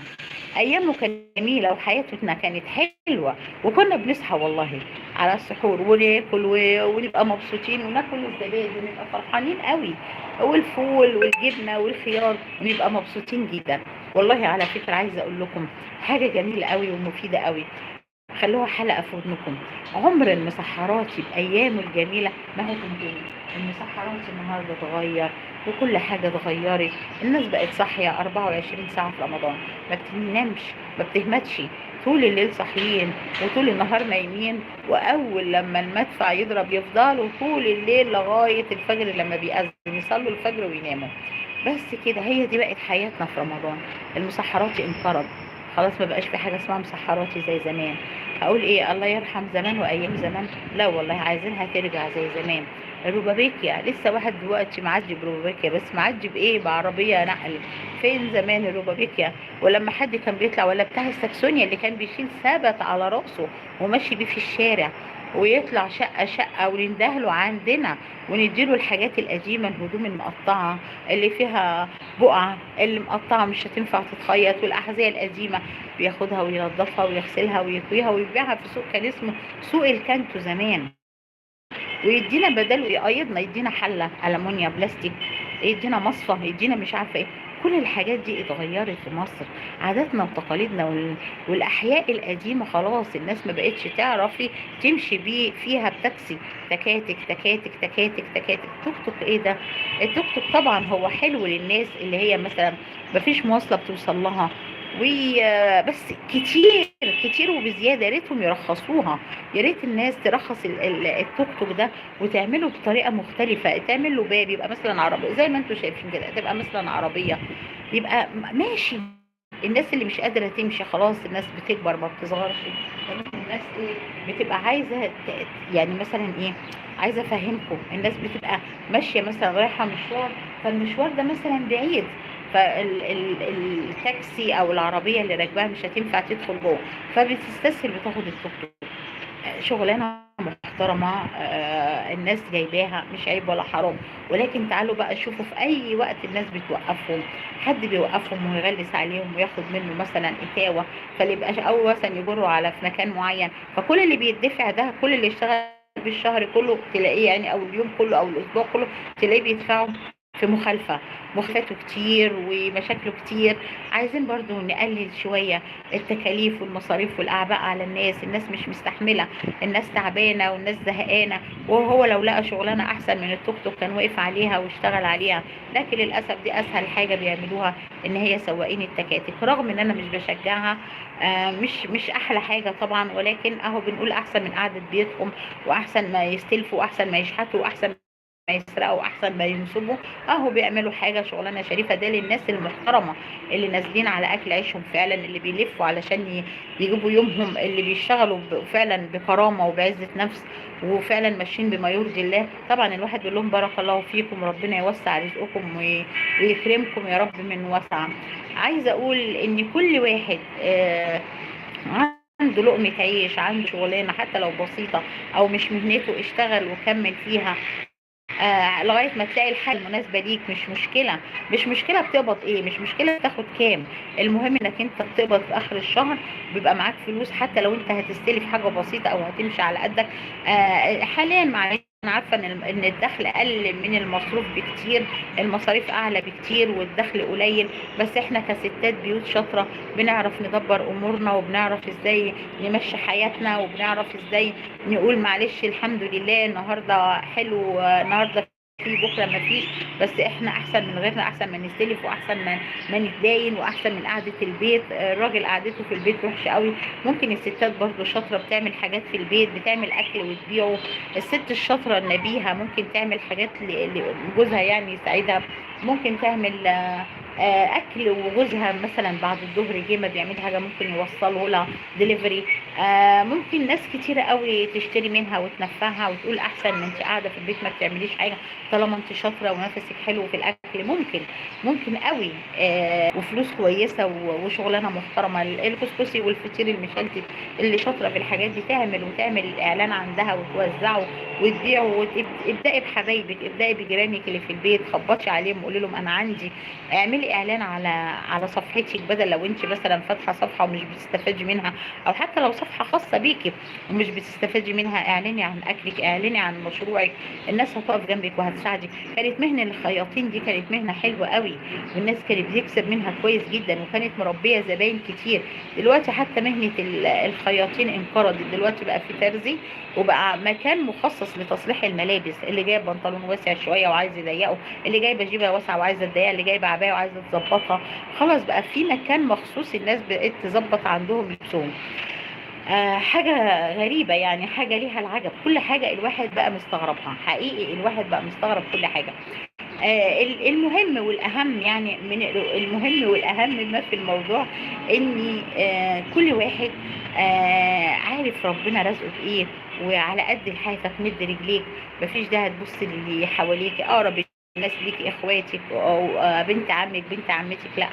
ايامه كانت جميله وحياتنا كانت حلوه. وكنا بنصحى والله على السحور وناكل ونبقى مبسوطين، وناكل الزبادي ونبقى فرحانين قوي، والفول والجبنه والخيار، ونبقى مبسوطين جدا. والله على فكره عايزه اقول لكم حاجه جميله قوي ومفيده قوي، خلوها حلقة في ودنكم. عمر المسحراتي بأيامه الجميلة ما هتنتهي. المسحراتي النهاردة اتغير وكل حاجة اتغيرت. الناس بقت صاحية 24 ساعة في رمضان، ما بتنامش، ما بتهمتش، طول الليل صاحيين وطول النهار نايمين. وأول لما المدفع يضرب يفضلوا طول الليل لغاية الفجر، لما بيأذن يصلوا الفجر ويناموا. بس كده، هي دي بقت حياتنا في رمضان. المسحراتي انقرض خلاص، ما بقاش في حاجه اسمها مسحراتي زي زمان. هقول ايه؟ الله يرحم زمان وايام زمان. لا والله عايزينها ترجع زي زمان. الروبابيكيا لسه واحد دلوقتي معدي بروبابيكيا، بس معدي بايه؟ بعربيه نقل. فين زمان الروبابيكيا؟ ولما حد كان بيطلع، ولا بتاع السكسونيا اللي كان بيشيل سبت على راسه وماشي بيه في الشارع ويطلع شقه شقه ونندهله عندنا ونديله الحاجات القديمه، الهدوم المقطعه اللي فيها بقعة، اللي مقطعة مش هتنفع تتخيط، والأحذية القديمة بياخدها وينظفها ويغسلها ويكويها ويبيعها في سوق كان اسمه سوق الكانتو زمان. ويدينا بدل ويقيضنا، يدينا حلة ألمونيا بلاستيك، يدينا مصفى، يدينا مش عارفة ايه. كل الحاجات دي اتغيرت في مصر. عاداتنا وتقاليدنا والأحياء القديمة خلاص الناس ما بقتش تعرفي تمشي بيه فيها بتاكسي. تكاتك تكاتك تكاتك تكاتك. توك توك ايه ده؟ التوك توك طبعا هو حلو للناس اللي هي مثلا مفيش مواصلة بتوصل لها، بس كتير كتير وبزياده. يا ريتهم يرخصوها، يا ريت الناس ترخص التوك توك ده وتعمله بطريقه مختلفه. تعمل له باب يبقى مثلا عربيه زي ما انتم شايفين كده، تبقى مثلا عربيه يبقى ماشي. الناس اللي مش قادره تمشي خلاص، الناس بتكبر ما بتصغرش. الناس ايه؟ بتبقى عايزه يعني مثلا ايه؟ عايزه افهمكم، الناس بتبقى ماشيه مثلا رايحه مشوار، فالمشوار ده مثلا بعيد، فالتاكسي او العربيه اللي راكباها مش هتنفع تدخل جوه، فبتستسهل بتاخد التوك توك. شغلانه محترمه، الناس جايباها مش عيب ولا حرام. ولكن تعالوا بقى شوفوا في اي وقت الناس بتوقفهم، حد بيوقفهم ويغلس عليهم وياخد منه مثلا اتاوه، فليبقاش او مثلا يجروا على في مكان معين، فكل اللي بيدفع ده، كل اللي اشتغل بالشهر كله تلاقيه يعني، او اليوم كله او الاسبوع كله تلاقيه بيدفعوا في مخاطره كتير ومشاكله كتير. عايزين برضو نقلل شوية التكاليف والمصاريف والأعباء على الناس مش مستحملة، الناس تعبانة والناس زهقانة. وهو لو لقى شغلانة أحسن من التوك توك كان وقف عليها واشتغل عليها، لكن للأسف دي أسهل حاجة بيعملوها، إن هي سواقين التكاتك. رغم إن أنا مش بشجعها، مش أحلى حاجة طبعا، ولكن أهو بنقول أحسن من قعدة بيتهم، وأحسن ما يستلفوا، وأحسن ما يشحتوا، وأحسن ما يسرقوا، احسن ما ينصبوا. اهو بيعملوا حاجه شغلانه شريفه، ده للناس المحترمه اللي نازلين على اكل عيشهم فعلا، اللي بيلفوا علشان يجيبوا يومهم، اللي بيشتغلوا فعلا بكرامه وبعزه نفس، وفعلا ماشيين بما يرضي الله. طبعا الواحد بيقول لهم بارك الله فيكم، ربنا يوسع رزقكم ويكرمكم يا رب من وسع. عايزه اقول ان كل واحد عنده لقمة عيش، عنده شغلانة حتى لو بسيطة أو مش مهنته، اشتغل وكمل فيها لغايه ما تلاقي الحاجه المناسبه ليك. مش مشكله بتقبض ايه، مش مشكله بتاخد كام، المهم انك انت بتقبض في اخر الشهر، بيبقى معاك فلوس حتى لو انت هتستلف حاجه بسيطه او هتمشي على قدك. حاليا معلش انا عارفه ان الدخل اقل من المصروف بكتير، المصاريف اعلى بكتير والدخل قليل، بس احنا كستات بيوت شاطره بنعرف ندبر امورنا، وبنعرف ازاي نمشي حياتنا، وبنعرف ازاي نقول معلش الحمد لله النهارده حلو، النهارده في بكره ما فيش، بس احنا احسن من غيرنا، احسن ما نستلف، واحسن ما نتداين، واحسن من قعده البيت. الراجل قعدته في البيت وحشه قوي. ممكن الستات برضو شاطره بتعمل حاجات في البيت، بتعمل اكل وتبيعه. الست الشاطره النبيهه ممكن تعمل حاجات لجوزها يعني يساعدها. ممكن تعمل اكل، وجوزها مثلا بعد الظهر جه ما بيعمل حاجه ممكن يوصله لها دليفري. ممكن ناس كتيره قوي تشتري منها وتنفعها وتقول احسن ما انت قاعده في البيت ما بتعمليش حاجه، طالما انت شاطره ونفسك حلو في الاكل. ممكن قوي وفلوس كويسه وشغلانه محترمه. الكسكسي والفطير المشلتت، اللي شاطره في الحاجات دي وتعمل اعلان عندها وتوزعه وتبيعه. ابدأي بحبايبك، ابدأي بجيرانك اللي في البيت، خبطي عليهم قولي لهم انا عندي. اعملي اعلان على صفحتك، بدل لو انت مثلا فاتحه صفحه ومش بتستفادي منها، او حتى لو صفحه خاصه بيكي ومش بتستفادي منها، اعلني عن اكلك، اعلني عن مشروعك. الناس هتقف جنبك وهتساعدك. كانت مهنه الخياطين دي كانت مهنه حلوه قوي، والناس كانت بتكسب منها كويس جدا، وكانت مربيه زباين كتير. دلوقتي حتى مهنه الخياطين انقرضت. دلوقتي بقى في ترزي، وبقى مكان مخصص لتصليح الملابس، اللي جايب بنطلون واسع شويه وعايز يضيقه، اللي جايبه جيبه واسعه وعايزه تضيقها، اللي جايبه عبايه وعايزه تظبطها. خلاص بقى في مكان مخصوص الناس بقت تظبط عندهم لبسهم. حاجة غريبة يعني، حاجة ليها العجب. كل حاجة الواحد بقى مستغربها حقيقي، الواحد بقى مستغرب كل حاجة. المهم والأهم يعني، من المهم والأهم ما في الموضوع إن كل واحد عارف ربنا رزقه بإيه، وعلى قد الحافة مد رجليك. مفيش ده هتبص للي حواليك، أقرب الناس ليك اخواتك او بنت عمك بنت عمتك، لا،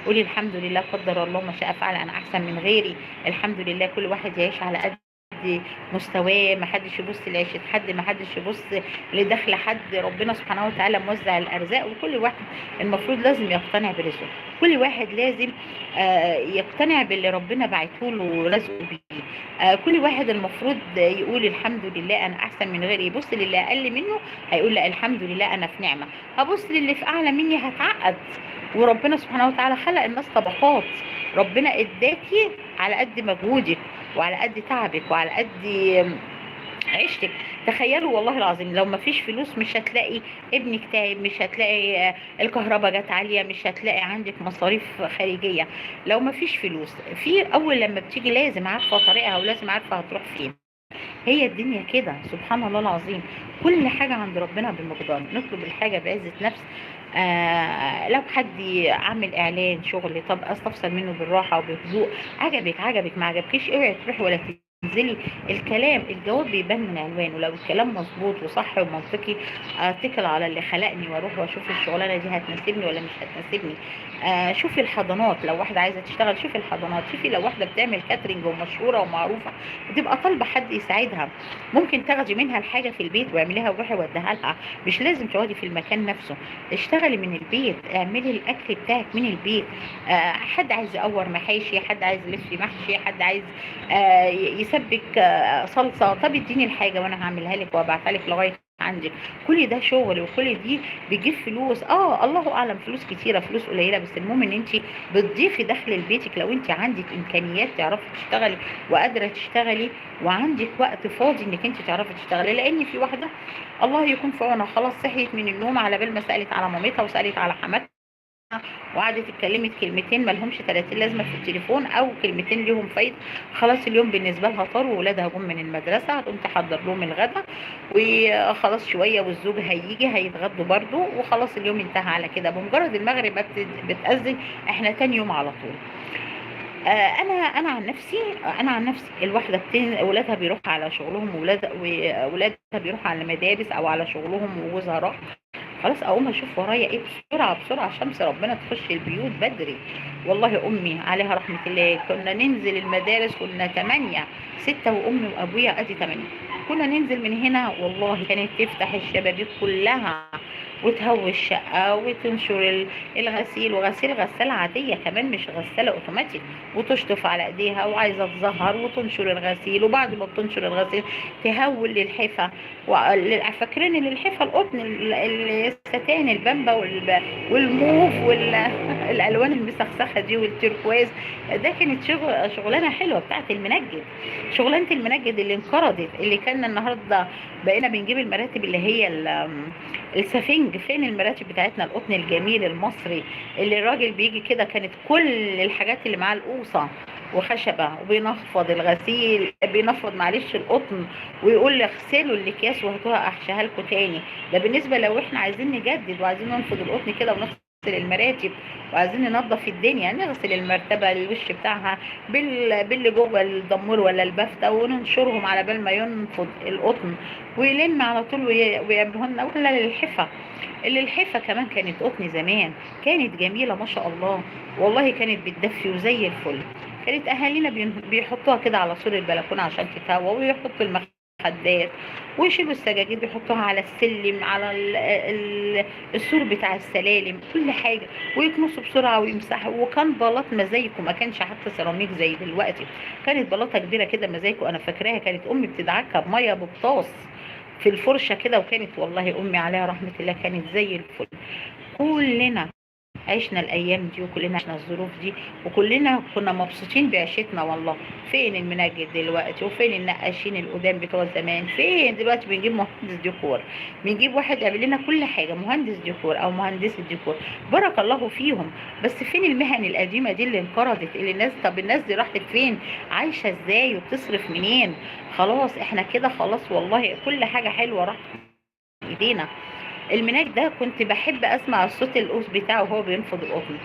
قولي الحمد لله، قدر الله ما شاء فعل، انا احسن من غيري. الحمد لله. كل واحد يعيش على قد مستواه، ما حدش يبص لعيشة حد، ما حدش يبص لدخل حد. ربنا سبحانه وتعالى موزع الارزاق، وكل واحد المفروض لازم يقتنع برزقه. كل واحد لازم يقتنع باللي ربنا بعته له ورزقه بيه. كل واحد المفروض يقول الحمد لله انا احسن من غيري. يبص للي اقل منه هيقول لا الحمد لله انا في نعمه. هبص للي في اعلى مني هتعقد. وربنا سبحانه وتعالى خلق الناس طبقات. ربنا اداكي على قد مجهودك، وعلى قد تعبك، وعلى قد عيشتك. تخيلوا والله العظيم، لو ما فيش فلوس مش هتلاقي ابنك تعب، مش هتلاقي الكهرباء جت عاليه، مش هتلاقي عندك مصاريف خارجيه. لو ما فيش فلوس، في اول لما بتيجي لازم عارفه طريقها، ولازم عارفه هتروح فين. هي الدنيا كده سبحان الله العظيم. كل حاجة عند ربنا بمقدار. نطلب الحاجة بعزة نفس. لو حد عامل اعلان شغل، طب استفسر منه بالراحة وبهدوء. عجبك ما عجبكيش اوعي تروحي ولا تنزلي. الجواب بيبان من عنوانه. لو الكلام مظبوط وصح ومنطقي، اتكل على اللي خلقني واروح واشوف الشغلانه دي هتناسبني ولا مش هتناسبني. شوفي الحضانات، لو واحده عايزه تشتغل شوفي الحضانات. شوفي لو واحده بتعمل كاترينج ومشهوره ومعروفه بتبقى طالبه حد يساعدها، ممكن تاخدي منها الحاجه في البيت واعمليها وروحي وديها لها. مش لازم تقعدي في المكان نفسه، اشتغلي من البيت، اعملي الاكل بتاعك من البيت. حد عايز يقور محاشي، حد عايز يلف محشي، حد عايز يسبك صلصه، طب اديني الحاجه وانا هعملها لك وابعتها لك لغايه عندك. كل ده شغل، وكل دي بيجيب فلوس. الله اعلم فلوس كتيره فلوس قليله، بس المهم ان انت بتضيفي دخل لبيتك. لو انت عندك امكانيات تعرفي تشتغلي وقادره تشتغلي، وعندك وقت فاضي انك انت تعرفي تشتغلي. لان في واحده الله يكون في عونها، خلاص صحيت من النوم على بال ما سالت على مامتها وسالت على حماتها، وقعدت اتكلمت كلمتين مالهمش 30 لازمه في التليفون، او كلمتين ليهم فايده. خلاص اليوم بالنسبه لها طار، وولادها جم من المدرسه هتقوم تحضر لهم الغدا، وخلاص شويه والزوج هيجي هيتغدوا برده، وخلاص اليوم انتهى على كده. بمجرد المغرب بتأذن احنا تاني يوم على طول. انا عن نفسي الواحده ولادها بيروحوا على شغلهم، وولادها بيروحوا على المدارس او على شغلهم، وجوزها راح. خلاص اقوم اشوف ورايا ايه بسرعه شمس ربنا تخش البيوت بدري. والله امي عليها رحمه الله كنا ننزل المدارس، كنا 8 6 وامي وابويا ادي 8. كنا ننزل من هنا والله كانت تفتح الشبابيك كلها وتهوي الشقه وتنشر الغسيل، غسالة عاديه كمان مش غساله اوتوماتيك، وتشطف على ايديها وعايزه تزهر وتنشر الغسيل. وبعد ما بتنشر الغسيل تهول للحفه، فاكرين ان الحفه القطن، الستان البامبا والموف والالوان المسخسخه دي والتركواز. ده كانت شغلانه حلوه بتاعت المنجد. شغلانه المنجد اللي انقرضت، اللي كان النهارده بقينا بنجيب المراتب اللي هي السفنج، فين المراتب بتاعتنا القطن الجميل المصري اللي الراجل بيجي كده كانت كل الحاجات اللي معاه القوصة وخشبة، وبينفض الغسيل، بينفض معلش القطن، ويقول لي اغسلوا الاكياس وهاتوها احشيها لكم تاني. ده بالنسبة لو احنا عايزين نجدد وعايزين ننفض القطن كده ونغسل المراتب وعايزين ننظف الدنيا، نغسل المرتبة الوش بتاعها باللي جوه الدمور ولا البفتة، وننشرهم على بال ما ينفض القطن ويلم على طول ويعملوها. ولا للحفة، اللي الحفة كمان كانت قطن زمان، كانت جميلة ما شاء الله، والله كانت بتدفي وزي الفل. كانت أهالينا بيحطوها كده على سور البلكونة عشان تتهوى، ويحطوا المخدات ويشيلوا السجاجيد يحطوها على السلم، على السور بتاع السلالم، كل حاجة، ويكنسوا بسرعة ويمسحوا. وكان بلاط مزايكو، ما كانش حتى سيراميك زي دلوقتي، كانت بلاطة كبيرة كده مزايكو. أنا فاكراها كانت أمي بتدعكها بمية ببطاس في الفرشة كده، وكانت والله أمي عليها رحمة الله كانت زي الفل. كلنا عشنا الايام دي، وكلنا عشنا الظروف دي، وكلنا كنا مبسوطين بعيشتنا والله. فين المناجد دلوقتي؟ وفين النقاشين القدام بتوع زمان؟ فين دلوقتي؟ بنجيب مهندس ديكور، بنجيب واحد يعمل لنا كل حاجه، مهندس ديكور او مهندسه ديكور، بارك الله فيهم. بس فين المهن القديمه دي اللي انقرضت؟ اللي الناس، طب الناس دي راحت فين؟ عايشه ازاي وبتصرف منين؟ خلاص احنا كده خلاص والله، كل حاجه حلوه راحت من ايدينا. المناك ده كنت بحب اسمع الصوت القوس بتاعه وهو بينفض القطن،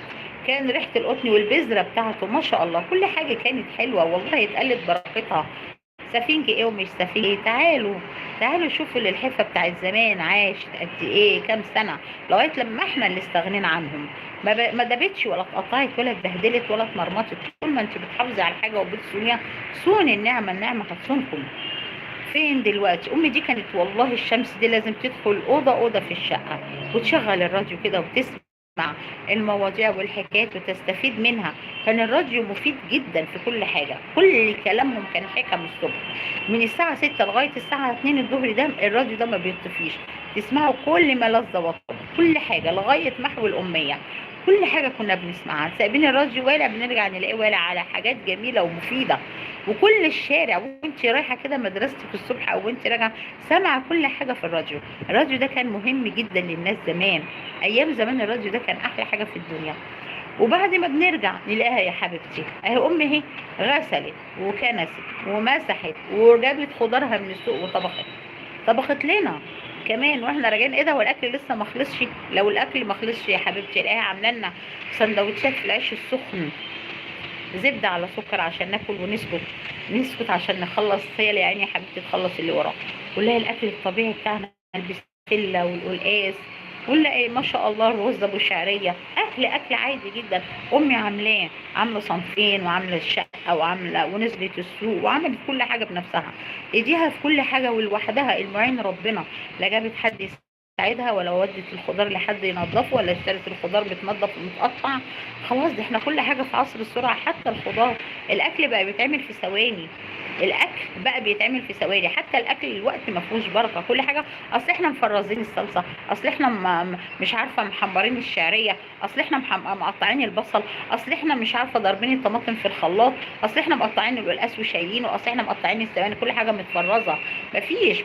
كان ريحة القطن والبذرة بتاعته ما شاء الله، كل حاجة كانت حلوة والله، اتقلت بركتها. سفنج ايه ومش سفنج ايه، تعالوا تعالوا شوفوا الحفة بتاعت زمان عاشت قد ايه، كام سنة، لغاية لما احنا اللي استغنينا عنهم. ما دابتش ولا اتقطعت ولا اتبهدلت ولا اتمرمطت. طول ما انت بتحافظي على حاجة وبتصونيها، صون النعمة، النعمة هتصونكم. فين دلوقتي؟ امي دي كانت والله الشمس دي لازم تدخل اوضه اوضه في الشقه وتشغل الراديو كده وتسمع المواضيع والحكايات وتستفيد منها. كان الراديو مفيد جدا في كل حاجه، كل كلامهم كان حكم الصبح من الساعه 6 لغايه الساعه 2 الظهر، ده الراديو ده ما بيطفيش، تسمعوا كل ما لذ وطاب، كل حاجه لغايه محو الاميه، كل حاجه كنا بنسمعها. سايبين الراديو والع، بنرجع نلاقيه والع على حاجات جميله ومفيده. وكل الشارع وانت رايحه كده مدرستك الصبح او وانت راجعه سامعه كل حاجه في الراديو. الراديو ده كان مهم جدا للناس زمان، ايام زمان الراديو ده كان احلى حاجه في الدنيا. وبعد ما بنرجع نلاقيها يا حبيبتي اهي امي اهي غسلت وكنست ومسحت وجابت خضارها من السوق وطبخت، طبخت لنا كمان واحنا راجعين. ايه ده، والاكل لسه ما خلصش؟ لو الاكل ما خلصش يا حبيبتي الاقيها عامله لنا سندوتشات في العيش السخن، زبده على سكر عشان ناكل ونسكت، نسكت عشان نخلص، هي اللي يعني يا حبيبتي تخلص اللي وراه. ونلاقي الاكل الطبيعي بتاعنا، البسله والقلقاس، ونلاقي ما شاء الله الرز ابو شعريه، اكل عادي جدا. امي عاملاه، عامله صنفين وعامله الشقه وعامله ونزلت السوق وعملت كل حاجه بنفسها، ايديها في كل حاجه ولوحدها، المعين ربنا، لا جابت حد يساعدها ولا ودت الخضار لحد ينظفه ولا اشترت الخضار بتنظف ومتقطع. خلاص دي احنا كل حاجه في عصر السرعه، حتى الخضار، الاكل بقى بيتعمل في ثواني، الاكل بقى بيتعمل في ثواني، حتى الاكل الوقت ما فيهوش بركه، كل حاجه اصل احنا مفرزين الصلصه، اصل احنا مش عارفه محمرين الشعريه، اصل احنا مقطعين البصل، اصل احنا مش عارفه ضاربين الطماطم في الخلاط، اصل احنا مقطعين القلقاس وشايلينه، اصل احنا مقطعين السبانخ، كل حاجه متفرزه.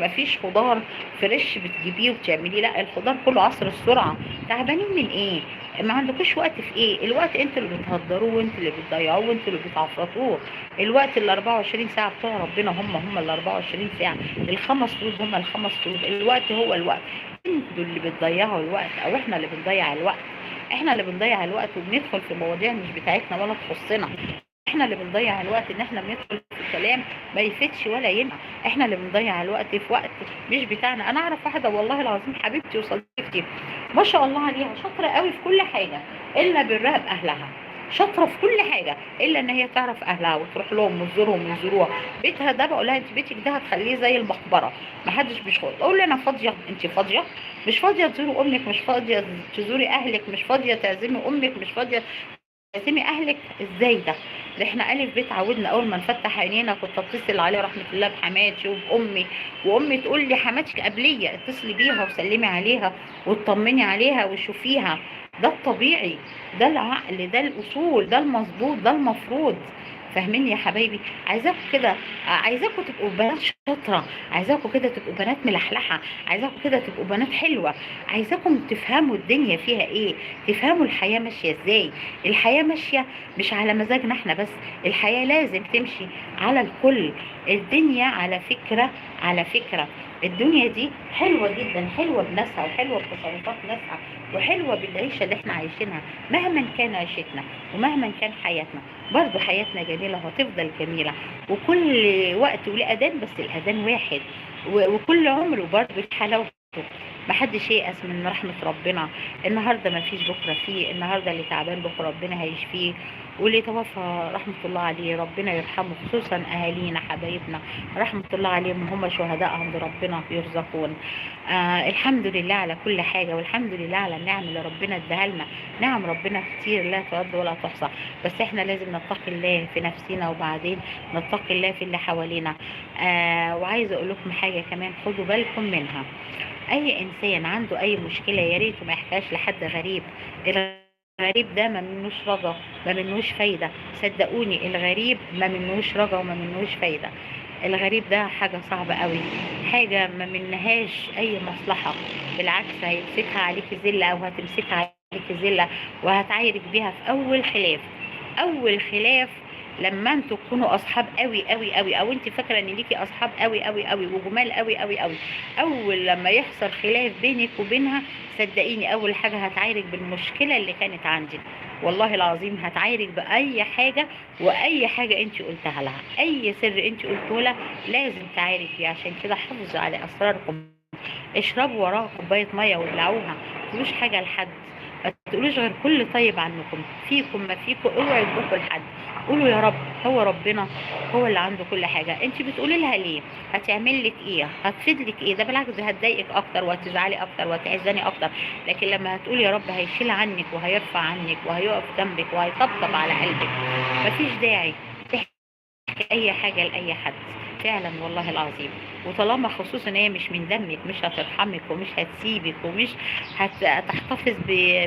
مفيش خضار فريش بتجيبيه وبتعمليه، لا الخضار كله عصر السرعه. تعبانين من ايه؟ ما عندكوش وقت في ايه؟ الوقت انتوا اللي بتهدروه وانتوا اللي بتضيعوه وانتوا اللي بتعفرطوه. الوقت ال 24 ساعه بتوع ربنا هم ال 24 ساعه، الخمس فروض هم الخمس فروض، الوقت هو الوقت. انتوا اللي بتضيعوا الوقت او احنا اللي بنضيع الوقت؟ احنا اللي بنضيع الوقت وبندخل في مواضيع مش بتاعتنا ولا تخصنا. احنا اللي بنضيع الوقت ان احنا بندخل في كلام ما يفيدش ولا ينفع. احنا اللي بنضيع الوقت في وقت مش بتاعنا. انا اعرف واحده والله العظيم حبيبتي وصديقتي ما شاء الله عليها، شاطره قوي في كل حاجه الا برها باهلها، شاطره في كل حاجه الا ان هي تعرف اهلها وتروح لهم وتزورهم ويزوروها. بيتها ده بقول لها انت بيتك ده هتخليه زي المقبره، ما حدش بيشغل. اقول لي انا فاضيه، انت فاضيه؟ مش فاضيه تزوري امك، مش فاضيه تزوري اهلك، مش فاضيه تعزمي امك، مش فاضيه تعزمي اهلك؟ ازاي ده؟ ده احنا الف بيت عودنا اول ما نفتح عينينا كنت اتصل عليه رحمه الله بحماتي وبامي، وامي تقول لي حماتك قبليه اتصلي بيها وسلمي عليها وتطمني عليها وشوفيها. ده الطبيعي، ده العقل، ده الاصول، ده المظبوط، ده المفروض. فاهميني يا حبايبي؟ عايزاكم كده، عايزاكم تبقوا بنات شاطره، عايزاكم كده تبقوا بنات ملحلحه، عايزاكم كده تبقوا بنات حلوه، عايزاكم تفهموا الدنيا فيها ايه، تفهموا الحياه ماشيه ازاي. الحياه ماشيه مش على مزاجنا احنا بس، الحياه لازم تمشي على الكل. الدنيا على فكره، على فكره الدنيا دي حلوه جدا، حلوه بناسها وحلوه بتصرفات ناسها وحلوه بالعيشه اللي احنا عايشينها. مهما كان عيشتنا ومهما كان حياتنا، برضو حياتنا جميلة وهتفضل جميلة. وكل وقت وليه أذان، بس الأذان واحد. وكل عمر برضو ليه حلاوته. محدش ييأس من رحمة ربنا. النهاردة ما فيش بكرة فيه، النهاردة اللي تعبان بكرة ربنا هيشفيه، واللي توفى رحمة الله عليه ربنا يرحمه، خصوصا أهالينا حبايبنا رحمة الله عليهم، هم شهداء عند ربنا يرزقون. الحمد لله على كل حاجة، والحمد لله على النعم اللي ربنا اداها لنا. نعم ربنا كتير لا تعد ولا تحصى، بس احنا لازم نتقي الله في نفسنا، وبعدين نتقي الله في اللي حوالينا. وعايزة اقول لكم حاجة كمان، خدوا بالكم منها. اي انسان عنده اي مشكلة يا ريته ما يحكيهاش لحد غريب. الغريب ده ما منوش رجا، ما منوش فايدة. صدقوني الغريب ما منوش رجا وما منوش فايدة. الغريب ده حاجة صعبة قوي، حاجة ما منهاش اي مصلحة. بالعكس هيمسكها عليك زلة، او هتمسكها عليك زلة وهتعايرك بيها في اول خلاف. اول خلاف لما انتوا تكونوا اصحاب قوي قوي قوي، او انت فاكره ان ليكي اصحاب قوي قوي قوي وجمال قوي قوي قوي، اول لما يحصل خلاف بينك وبينها، صدقيني اول حاجه هتعايرك بالمشكله اللي كانت عندك. والله العظيم هتعايرك باي حاجه، واي حاجه انت قلتها لها، اي سر انت قلته لها لازم تعايرك بيه. عشان كده حافظوا على اسراركم، اشربوا وراها كوبايه ميه وابلعوها، ما تقولوش حاجه لحد، ما تقولوش غير كل طيب عنكم، فيكم ما فيكم، اوعوا تروحوا لحد. قولوا يا رب، هو ربنا هو اللي عنده كل حاجه. انت بتقولي لها ليه؟ هتعمل لك ايه؟ هتفيد لك ايه؟ ده بالعكس ده هتضايقك اكتر وهتزعلي اكتر وهتحزني اكتر. لكن لما هتقولي يا رب هيشيل عنك وهيرفع عنك وهيقف جنبك وهيطبطب على قلبك، مفيش داعي اي حاجه لاي حد. فعلا والله العظيم. وطالما خصوصا هي مش من دمك، مش هترحمك ومش هتسيبك ومش هتحتفظ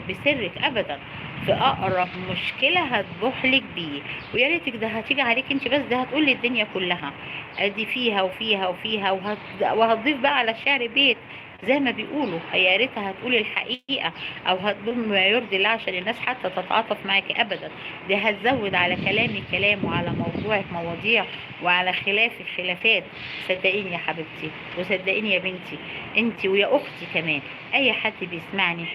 بسرك ابدا. في اقرب مشكله هتبوح لك بيه، ويا ريتك ده هتيجي عليك انت بس، ده هتقول للدنيا كلها. ادي فيها وفيها وفيها وهتضيف بقى على الشعر بيت، زي ما بيقولوا. هي يا ريتها هتقول الحقيقه، او هتقول ما يرضي الله عشان الناس حتى تتعاطف معاكي ابدا. دي هتزود على كلامي كلام، وعلى موضوعك مواضيع، وعلى خلافك خلافات. صدقيني يا حبيبتي، وصدقيني يا بنتي، انت ويا اختي كمان، اي حد بيسمعني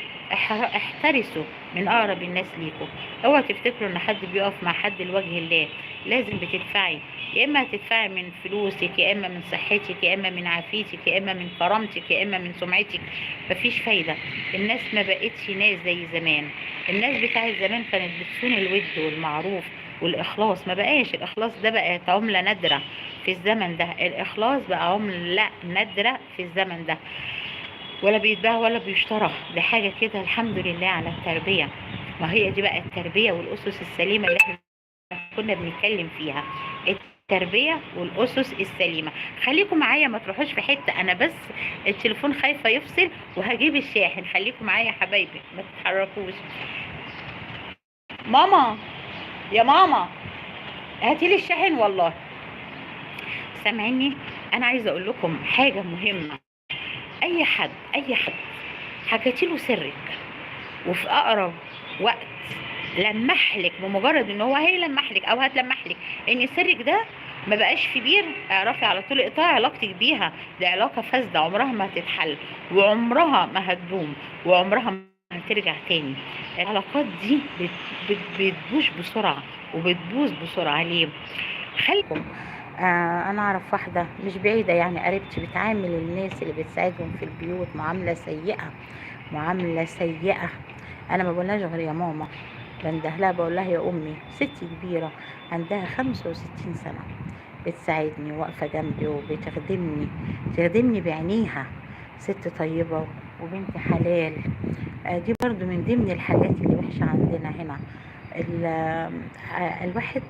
احترسوا من اقرب الناس ليكم. اوعوا تفتكروا ان حد بيقف مع حد لوجه الله. لازم بتدفعي، يا اما هتدفعي من فلوسك، يا اما من صحتك، يا اما من عافيتك، يا اما من كرامتك، يا اما من سمعتك. مفيش فايده. الناس ما بقتش ناس زي زمان. الناس بتاعت زمان كانت بتصون الود والمعروف والاخلاص. ما بقاش الاخلاص ده، بقت عمله نادره في الزمن ده. الاخلاص بقى عمله نادره في الزمن ده، ولا بيتباع ولا بيشترى. دي حاجة كده، الحمد لله على التربية. ما هي دي بقى التربية والأسس السليمة اللي احنا كنا بنتكلم فيها. التربية والأسس السليمة. خليكم معايا، ما تروحوش في حتة، أنا بس التليفون خايفة يفصل وهجيب الشاحن. خليكم معايا يا حبايبي، ما تتحركوش. ماما، يا ماما هاتيلي الشاحن والله. سامعيني؟ أنا عايزة أقول لكم حاجة مهمة. أي حد حكيتي له سرك، وفي اقرب وقت لمحلك، بمجرد ان هو هيلمحلك او هتلمحلك ان سرك ده ما بقاش في بير، اعرفي على طول اقطعي علاقتك بيها. دي علاقه فاسده، عمرها ما هتتحل، وعمرها ما هتدوم، وعمرها ما هترجع تاني. العلاقات دي بتبوظ بسرعه، وبتبوظ بسرعه. ليه؟ خليكم. انا اعرف واحده مش بعيده يعني، قريبتي، بتعامل الناس اللي بتساعدهم في البيوت معامله سيئه، معامله سيئه. انا ما بقولهاش غير يا ماما، بندهلها بقول لها يا امي. ست كبيره عندها 65 سنه، بتساعدني واقفه جنبي وبتخدمني، تخدمني بعينيها. ست طيبه وبنت حلال. دي برضو من ضمن الحاجات اللي وحشه عندنا هنا. الواحد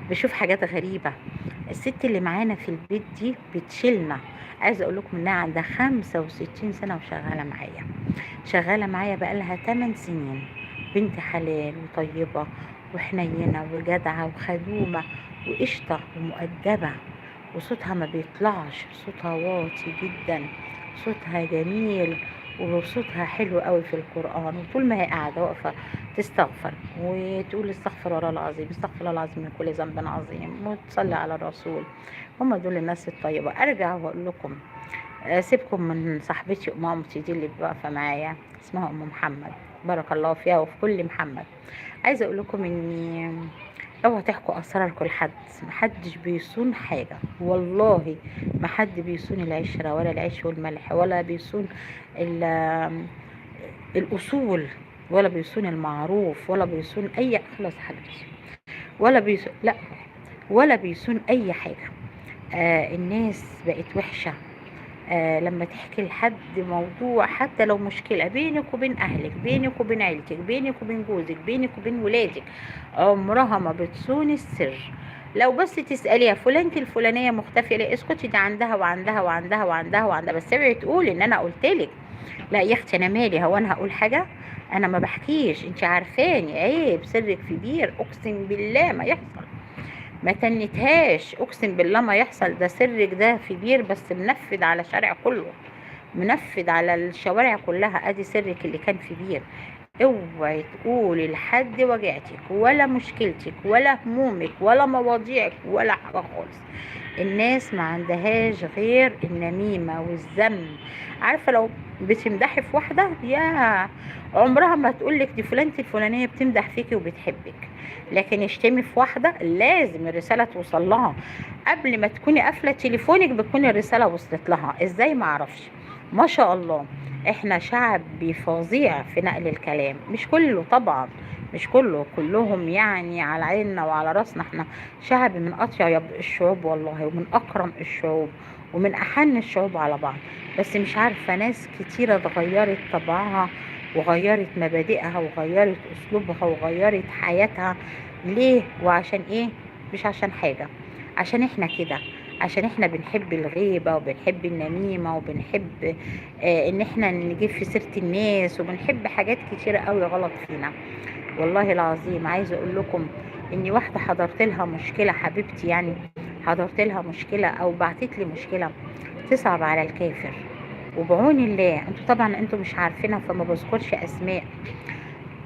بيشوف حاجات غريبة. الست اللي معانا في البيت دي بتشيلنا. عايزة اقول لكم انها عندها 65 سنة وشغالة معايا، شغالة معايا بقالها 8 سنين. بنت حلال وطيبة وحنينة وجدعة وخدومة وقشطة ومؤدبة، وصوتها ما بيطلعش، صوتها واطي جدا، صوتها جميل، وصوتها حلو قوي في القرآن. وطول ما هي قاعدة واقفة تستغفر وتقول استغفر الله العظيم، استغفر الله العظيم من كل ذنب عظيم، وتصلي على الرسول. هم دول الناس الطيبة. ارجع واقول لكم سيبكم من صاحبتي مامتي دي اللي واقفة معايا، اسمها ام محمد، بارك الله فيها وفي كل محمد. عايزة اقول لكم اني اوعوا تحكوا اسراركم لحد، محدش بيصون حاجة والله، ما حد بيصون العشرة ولا العيش والملح، ولا بيصون الاصول، ولا بيصون المعروف، ولا بيصون اي اخلاص حبيبتي، ولا بيصون، لا، ولا بيصون اي حاجة. الناس بقت وحشة. لما تحكي لحد موضوع حتى لو مشكلة بينك وبين أهلك، بينك وبين عيلتك، بينك وبين جوزك، بينك وبين ولادك، عمرها ما بتصون السر. لو بس تسأليها فلانة الفلانية مختفية ليه، اسكتي، دي عندها وعندها وعندها وعندها وعندها، بس اوعي تقولي ان انا قلتلك. لا يا اختي، انا مالي، هو انا هقول حاجة؟ انا ما بحكيش، انت عارفاني، عيب، سرك في بير، اقسم بالله ما يحصل. ما تنتهاش، اقسم بالله ما يحصل، ده سرك ده في بير، بس منفذ على شارع كله، منفذ على الشوارع كلها، ادي سرك اللي كان في بير. اوعي تقولي لحد وجعتك ولا مشكلتك ولا همومك ولا مواضيعك ولا حاجه خالص. الناس ما عندهاش غير النميمه والذم. عارفه لو بتمدحي في واحده، يا عمرها ما تقولك دي فلانة الفلانيه بتمدح فيكي وبتحبك. لكن اشتمي في واحده لازم الرساله توصل لها، قبل ما تكوني قافله تليفونك بتكون الرساله وصلت لها. ازاي؟ ما اعرفش. ما شاء الله، احنا شعب فظيع في نقل الكلام، مش كله طبعا، مش كله، كلهم يعني على عيننا وعلى راسنا. احنا شعب من اطيب الشعوب والله، ومن اكرم الشعوب، ومن احن الشعوب على بعض. بس مش عارفة، ناس كتيرة اتغيرت طبعها وغيرت مبادئها وغيرت اسلوبها وغيرت حياتها. ليه وعشان ايه؟ مش عشان حاجة، عشان احنا كده، عشان احنا بنحب الغيبة وبنحب النميمة وبنحب ان احنا نجيب في سيرة الناس، وبنحب حاجات كتيرة قوي غلط فينا. والله العظيم عايزة اقول لكم اني واحدة حضرت لها مشكلة حبيبتي، يعني حضرت لها مشكلة او بعتت لي مشكلة تصعب على الكافر. وبعون الله، انتوا طبعا انتوا مش عارفينها فما بذكرش اسماء.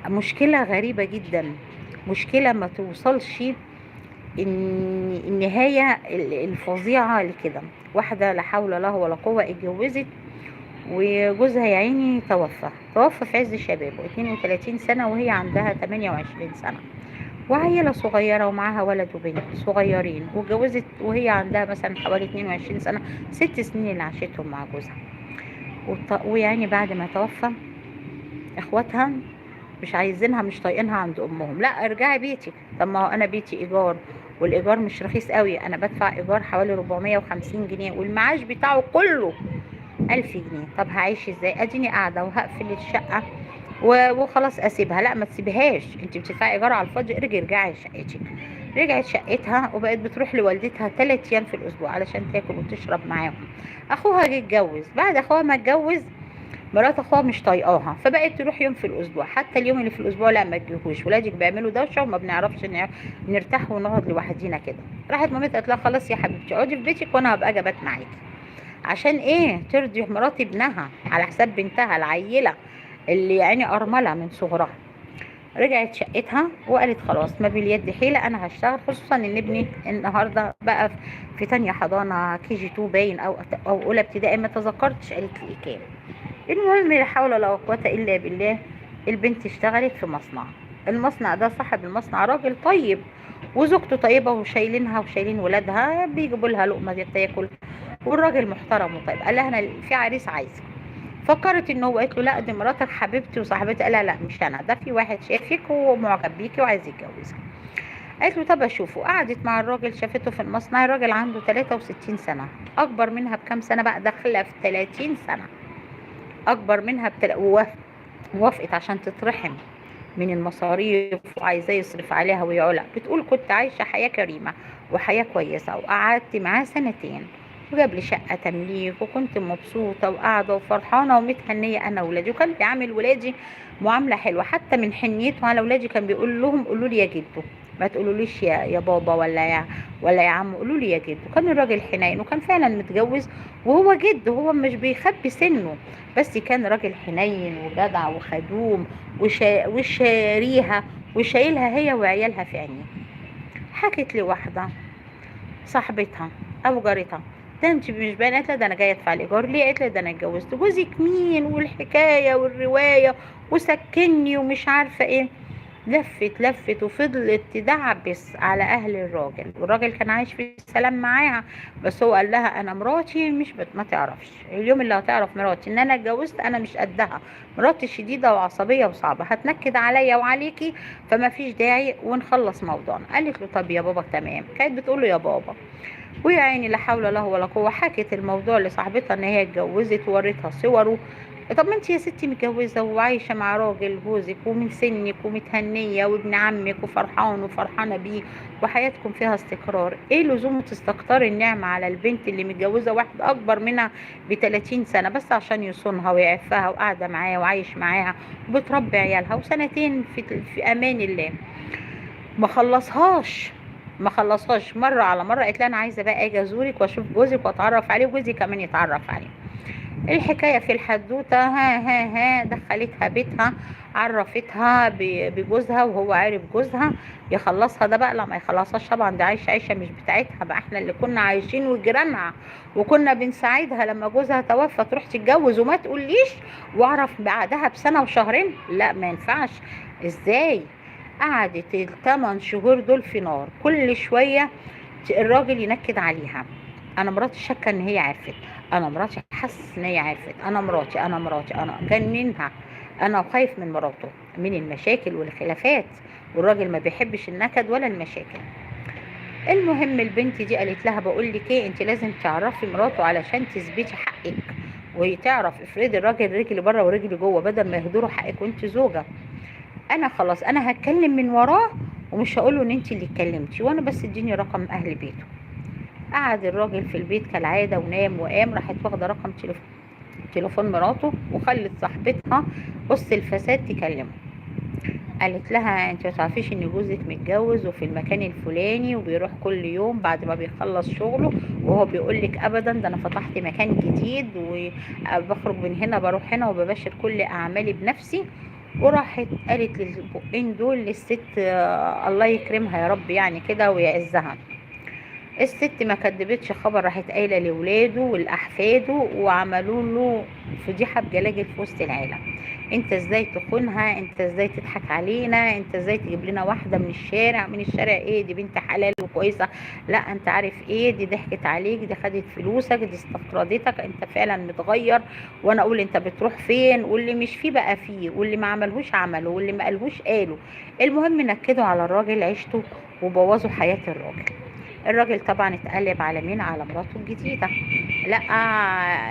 مشكلة غريبة جدا، مشكلة ما توصلش ان النهاية الفظيعة لكده. واحدة لا حول لها ولا قوة اتجوزت، وجوزها يا عيني توفى في عز شبابه، 32 سنة وهي عندها 28 سنة، وعيلة صغيرة ومعاها ولد وبنت صغيرين، واتجوزت وهي عندها مثلا حوالي 22 سنة، 6 سنين اللي عاشتهم مع جوزها. ويعني بعد ما توفى، اخواتها مش عايزينها، مش طايقينها عند امهم. لا ارجعي بيتك. طب ما هو انا بيتي ايجار، والايجار مش رخيص قوي، انا بدفع ايجار حوالي 450 جنيه، والمعاش بتاعه كله 1000 جنيه. طب هعيش ازاي؟ اديني قاعده وهقفل الشقه وخلاص اسيبها. لا ما تسيبهاش، انت بتدفعي ايجار على الفاضي، رجعي شقتك. رجعت شقتها وبقت بتروح لوالدتها 3 ايام في الاسبوع علشان تاكل وتشرب معاهم. اخوها جه اتجوز، بعد اخوها ما اتجوز مرات اخوها مش طايقاها، فبقت تروح يوم في الاسبوع، حتى اليوم اللي في الاسبوع لا ما تجيهوش، ولادك بيعملوا دوشه وما بنعرفش نرتاح ونقعد لوحدينا كده. راحت مامتها قالت لها خلاص يا حبيبتي اقعدي في بيتك وانا هبقى اجي ابات معاكي. عشان ايه؟ ترضي مرات ابنها على حساب بنتها العيله اللي يعني ارمله من صغرها. رجعت شقتها وقالت خلاص ما باليد حيله، انا هشتغل، خصوصا ان ابني النهارده بقى في تانية حضانه KG2 باين او اولى ابتدائي، ما تذكرتش قالت لي كام. المهم لا حول ولا قوة إلا بالله، البنت اشتغلت في مصنع. المصنع ده صاحب المصنع راجل طيب، وزوجته طيبة، وشايلينها وشايلين ولادها، بيجيبوا لها لقمة تاكل، والراجل محترم وطيب. قال لها أنا في عريس عايزك. فكرت ان هو، قالت له لا دي مراتك حبيبتي وصاحبتي. قال لها لا مش انا، ده في واحد شافك ومعجب بيكي وعايز يتجوزك. قالت له طب اشوفه. قعدت مع الراجل، شافته في المصنع، الراجل عنده 63 سنة، اكبر منها بكام سنة بقى، داخله في 30 سنة، اكبر منها وافقت عشان تترحم من المصاريف، وعايزاه يصرف عليها ويعولها. بتقول كنت عايشة حياة كريمة وحياة كويسة، وقعدت معاه 2 سنين، وجاب لي شقة تمليك، وكنت مبسوطة وقاعدة وفرحانة ومتهنية أنا وولادي، وكان بيعامل ولادي معاملة حلوة، حتى من حنيته على ولادي كان بيقول لهم قولوا لي يا جدو، ما تقولوليش يا بابا ولا يا عم، قولوا لي يا جدو. كان الراجل حنين، وكان فعلا متجوز وهو جد، هو مش بيخبي سنه، بس كان راجل حنين وجدع وخدوم وشاريها وشايلها هي وعيالها في عينيه. حكت لي واحدة صاحبتها او جارتها، ده انت مش باينه؟ قالت لها ده انا جايه ادفع الايجار. ليه؟ قالت لها ده انا اتجوزت. جوزك مين؟ والحكايه والروايه وسكني ومش عارفه ايه. لفت لفت وفضلت تدعبس على اهل الراجل، والراجل كان عايش في سلام معاها، بس هو قال لها انا مراتي مش ما تعرفش، اليوم اللي هتعرف مراتي ان انا اتجوزت انا مش قدها، مراتي شديده وعصبيه وصعبه، هتنكد عليا وعليكي، فما فيش داعي ونخلص موضوعنا. قالت له طب يا بابا تمام. كانت بتقول له يا بابا، ويا عيني لا حول له ولا قوه. حكت الموضوع لصاحبتها ان هي اتجوزت ووريتها صوره. طب ما انت يا ستي متجوزه وعايشه مع راجل جوزك ومن سنك ومتهنيه وابن عمك وفرحان وفرحانه بيه وحياتكم فيها استقرار، ايه لزوم تستكتري النعمه على البنت اللي متجوزه واحد اكبر منها ب30 سنه بس عشان يصونها ويعفها وقاعده معاه وعايش معاها وبتربي عيالها، وسنتين في امان الله ما خلصهاش مره على مره. قالت لها انا عايزه بقى اجي ازورك واشوف جوزك واتعرف عليه وجوزي كمان يتعرف عليه. الحكايه في الحدوته ها دخلتها بيتها، عرفتها بجوزها وهو عارف جوزها. يخلصها ده بقى؟ لا ما يخلصهاش طبعا، ده عيشه مش بتاعتها بقى، احنا اللي كنا عايشين وجيرانها وكنا بنساعدها لما جوزها توفى تروح تتجوز وما تقوليش، واعرف بعدها بسنه وشهرين؟ لا ما ينفعش. ازاي؟ قعدت ال8 شهور دول في نار، كل شويه الراجل ينكد عليها، انا مراتي شاكه ان هي عرفت، انا مراتي حاسس ان هي عرفت، انا مراتي انا جننها، انا خايف من مراته من المشاكل والخلافات، والراجل ما بيحبش النكد ولا المشاكل. المهم البنت دي قالت لها بقول لك ايه، انت لازم تعرفي مراته علشان تثبتي حقك، وهي تعرف. افرضي الراجل رجلي بره ورجلي جوه، بدل ما يهدروا حقك وانت زوجه. انا خلاص انا هتكلم من وراه ومش هقوله ان انت اللي اتكلمتي، وانا بس اديني رقم اهل بيته. قعد الراجل في البيت كالعاده ونام وقام، راحت واخده رقم تليفون مراته وخلت صاحبتها بص الفساد تكلمه. قالت لها انت ما تعرفيش ان جوزك متجوز وفي المكان الفلاني وبيروح كل يوم بعد ما بيخلص شغله، وهو بيقول لك ابدا ده انا فتحت مكان جديد وبخرج من هنا بروح هنا وبباشر كل اعمالي بنفسي. وراحت قالت للبقين دول للست الله يكرمها يا رب يعني كده ويعزها. الست ما كدبتش خبر، راحت قايله لاولاده ولاحفاده وعملوا له فضيحه بجلاجل في وسط العيله. انت ازاي تخونها؟ انت ازاي تضحك علينا؟ انت ازاي تجيب لنا واحده من الشارع؟ من الشارع ايه؟ دي بنت حلال وكويسه. لا انت عارف ايه، دي ضحكت عليك، دي خدت فلوسك، دي استقرضتك، انت فعلا متغير. وانا اقول انت بتروح فين؟ واللي مش فيه بقى فيه، واللي ما عملهوش عمله، واللي ما قالهوش قاله. المهم نكدوا على الراجل عيشته وبوظوا حياه الراجل. الراجل طبعا اتقلب على مين؟ على مراته الجديده. لا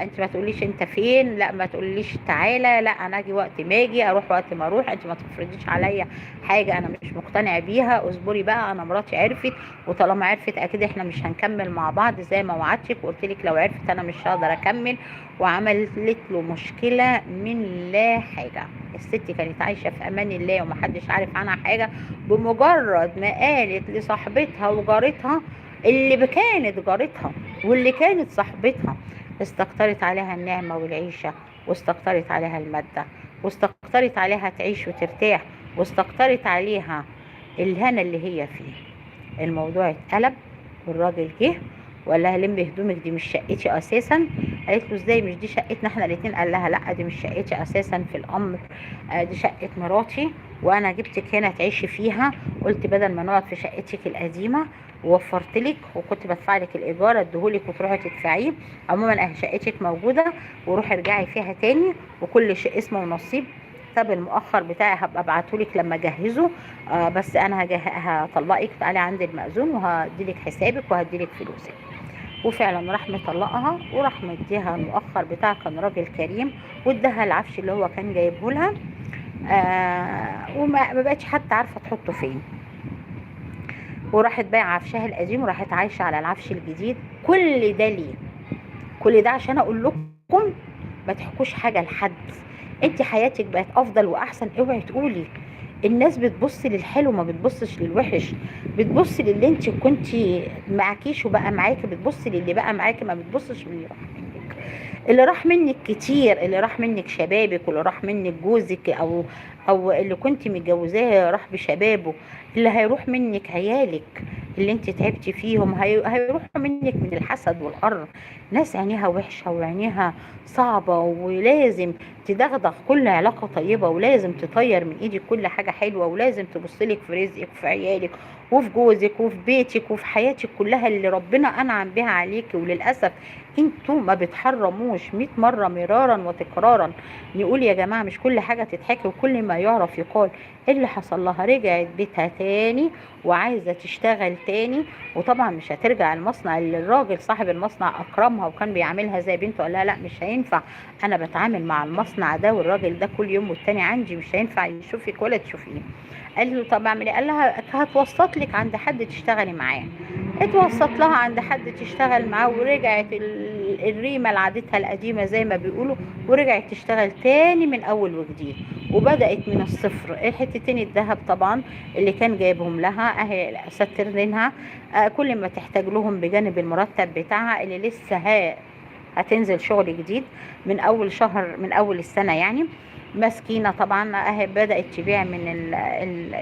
انت ما تقوليش انت فين، لا ما تقوليش تعالى، لا انا اجي وقت ما اجي اروح وقت ما اروح، انت ما تفرضيش عليا حاجه انا مش مقتنع بيها، اصبري بقى انا مراتي عرفت، وطالما عرفت اكيد احنا مش هنكمل مع بعض زي ما وعدتك وقلت لك لو عرفت انا مش هقدر اكمل. وعملت له مشكله من لا حاجه. الست كانت عايشه في امان الله ومحدش عارف عنها حاجه، بمجرد ما قالت لصاحبتها وجارتها اللي كانت جارتها واللي كانت صاحبتها، استكترت عليها النعمة والعيشة، واستكترت عليها المادة، واستكترت عليها تعيش وترتاح، واستكترت عليها الهنا اللي هي فيه. الموضوع اتقلب، والراجل جه وقال لها لمي هدومك دي مش شقتي اساسا. قالت له ازاي مش دي شقتنا احنا الاتنين؟ قال لها لا دي مش شقتي اساسا في الامر، دي شقه مراتي وانا جبتك هنا تعيشي فيها، قلت بدل ما نقعد في شقتك القديمه ووفرت لك وكنت بدفع لك الايجار اديهولك وتروحي تدفعيه، عموما اهي شقتك موجوده وروحي ارجعي فيها تاني، وكل شيء اسمه ونصيب. طب المؤخر بتاعي هبقى ابعتهولك لما اجهزه، بس انا هطلقك، تعالي عند المأذون وهديلك حسابك وهديلك فلوسك. وفعلا راح مطلقها وراح مديها المؤخر بتاعها، كان راجل كريم، واداها العفش اللي هو كان جايبه لها. وما بقتش حتى عارفه تحطه فين، وراحت بايعه عفشها القديم وراحت عايشه على العفش الجديد. كل ده ليه؟ كل ده عشان اقول لكم ما تحكوش حاجه لحد. انت حياتك بقت افضل واحسن، اوعي تقولي. الناس بتبص للحلو ما بتبصش للوحش، بتبص للي انت كنت معكيش وبقى معاكي، بتبص للي بقى معاكي، ما بتبصش للي راح منك. اللي راح منك كتير، اللي راح منك شبابك، واللي راح منك جوزك، او اللي كنت متجوزاه راح بشبابه. اللي هيروح منك عيالك اللي انت تعبتي فيهم، هيروحوا منك من الحسد والقر. ناس عينيها وحشة وعينيها صعبة، ولازم تدغدغ كل علاقة طيبة، ولازم تطير من ايدك كل حاجة حلوة، ولازم تبصلك في رزقك وفي عيالك وفي جوزك وفي بيتك وفي حياتك كلها اللي ربنا انعم بها عليك. وللأسف انتوا ما بتحرموش 100 مرة مرارا وتكرارا. نقول يا جماعة مش كل حاجة تتحكي وكل ما يعرف يقال. إيه اللي حصل لها؟ رجعت بيتها تاني وعايزة تشتغل تاني، وطبعا مش هترجع المصنع اللي الراجل صاحب المصنع اكرمها وكان بيعاملها زي بنته. قال لها لا مش هينفع، انا بتعامل مع المصنع ده والراجل ده كل يوم والتاني عندي، مش هينفع يشوفك ولا تشوفيه. قال له طب اعمل ايه؟ قال لها هتوسط لك عند حد تشتغلي معاه. اتوسط لها عند حد تشتغل معاه، ورجعت الريمه لعادتها القديمه زي ما بيقولوا، ورجعت تشتغل تاني من اول وجديد، وبدات من الصفر. الحتتين الذهب طبعا اللي كان جايبهم لها اهي سترينها، كل ما تحتاج لهم بجانب المرتب بتاعها اللي لسه هتنزل شغل جديد من اول شهر من اول السنه يعني. مسكينه طبعا اهي بدات تبيع من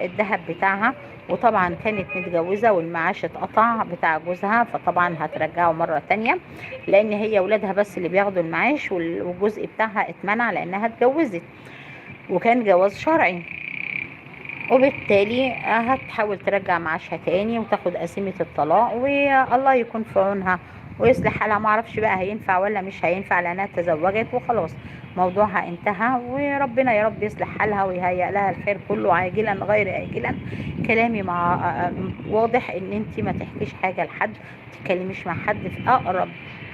الذهب بتاعها، وطبعا كانت متجوزه والمعاش اتقطع بتاع جوزها، فطبعا هترجعه مره تانية، لان هي ولادها بس اللي بياخدوا المعاش، والجزء بتاعها اتمنع لانها اتجوزت وكان جواز شرعي. وبالتالي هتحاول ترجع معاشها تاني وتاخد قسيمة الطلاق، والله يكون في عونها ويصلح حالها. معرفش بقى هينفع ولا مش هينفع، لانها تزوجت وخلاص موضوعها انتهى، وربنا يا رب يصلح حالها ويهيئ لها الخير كله عاجلا غير آجلا. كلامي مع واضح ان انت ما تحكيش حاجة لحد، تتكلميش مع حد في اقرب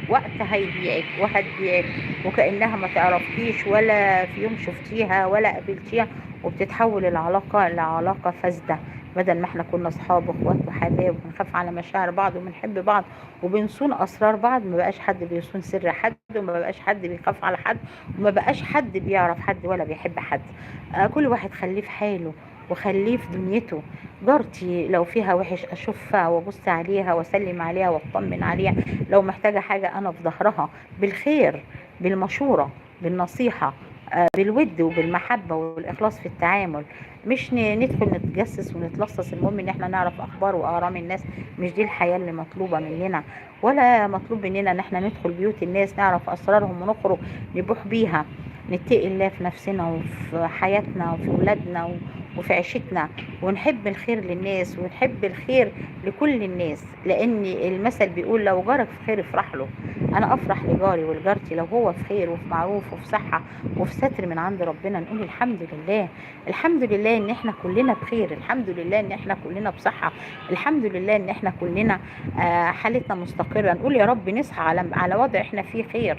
وقت هيبيعك وهتبيعك وكأنها ما تعرفكيش ولا في يوم شفتيها ولا قابلتيها، وبتتحول العلاقة لعلاقة فاسدة. بدل ما احنا كنا اصحاب واخوات وحبايب وبنخاف على مشاعر بعض وبنحب بعض وبنصون اسرار بعض، ما بقاش حد بيصون سر حد، وما بقاش حد بيخاف على حد، وما بقاش حد بيعرف حد ولا بيحب حد. كل واحد خليه في حاله وخليه في دنيته. جارتي لو فيها وحش اشوفها وابص عليها واسلم عليها واطمن عليها، لو محتاجة حاجة انا في ظهرها بالخير بالمشورة بالنصيحة، بالود وبالمحبة والإخلاص في التعامل. مش ندخل نتجسس ونتلصص. المهم ان احنا نعرف اخبار وآرام الناس، مش دي الحياة اللي مطلوبة مننا. ولا مطلوب مننا ان احنا ندخل بيوت الناس نعرف اسرارهم ونخرج نبوح بيها. نتقي الله في نفسنا وفي حياتنا وفي ولادنا وفي عيشتنا، ونحب الخير للناس ونحب الخير لكل الناس، لان المثل بيقول لو جارك في خير افرح له. انا افرح لجاري ولجارتي لو هو في خير وفي معروف وفي صحة وفي ستر من عند ربنا، نقول الحمد لله. الحمد لله ان احنا كلنا بخير، الحمد لله ان احنا كلنا بصحة، الحمد لله ان احنا كلنا حالتنا مستقرة. نقول يا رب نصحى على وضع احنا فيه خير.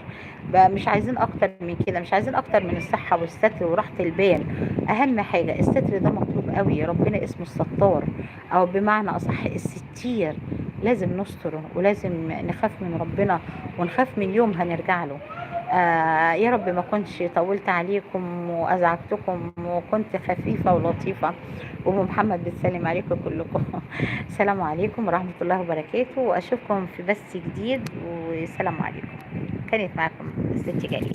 مش عايزين اكتر من كده، مش عايزين اكتر من الصحة والستر وراحة البال. اهم حاجة الستر ده مطلوب قوي، ربنا اسمه الستار، او بمعنى اصح الستير. لازم نستره ولازم نخاف من ربنا ونخاف من يوم هنرجع له. يا رب ما كنتش طولت عليكم وازعجتكم وكنت خفيفة ولطيفة. وام محمد بتسلم عليكم كلكم. السلام عليكم ورحمة الله وبركاته، واشوفكم في بث جديد، والسلام عليكم. كانت معكم الست جليل.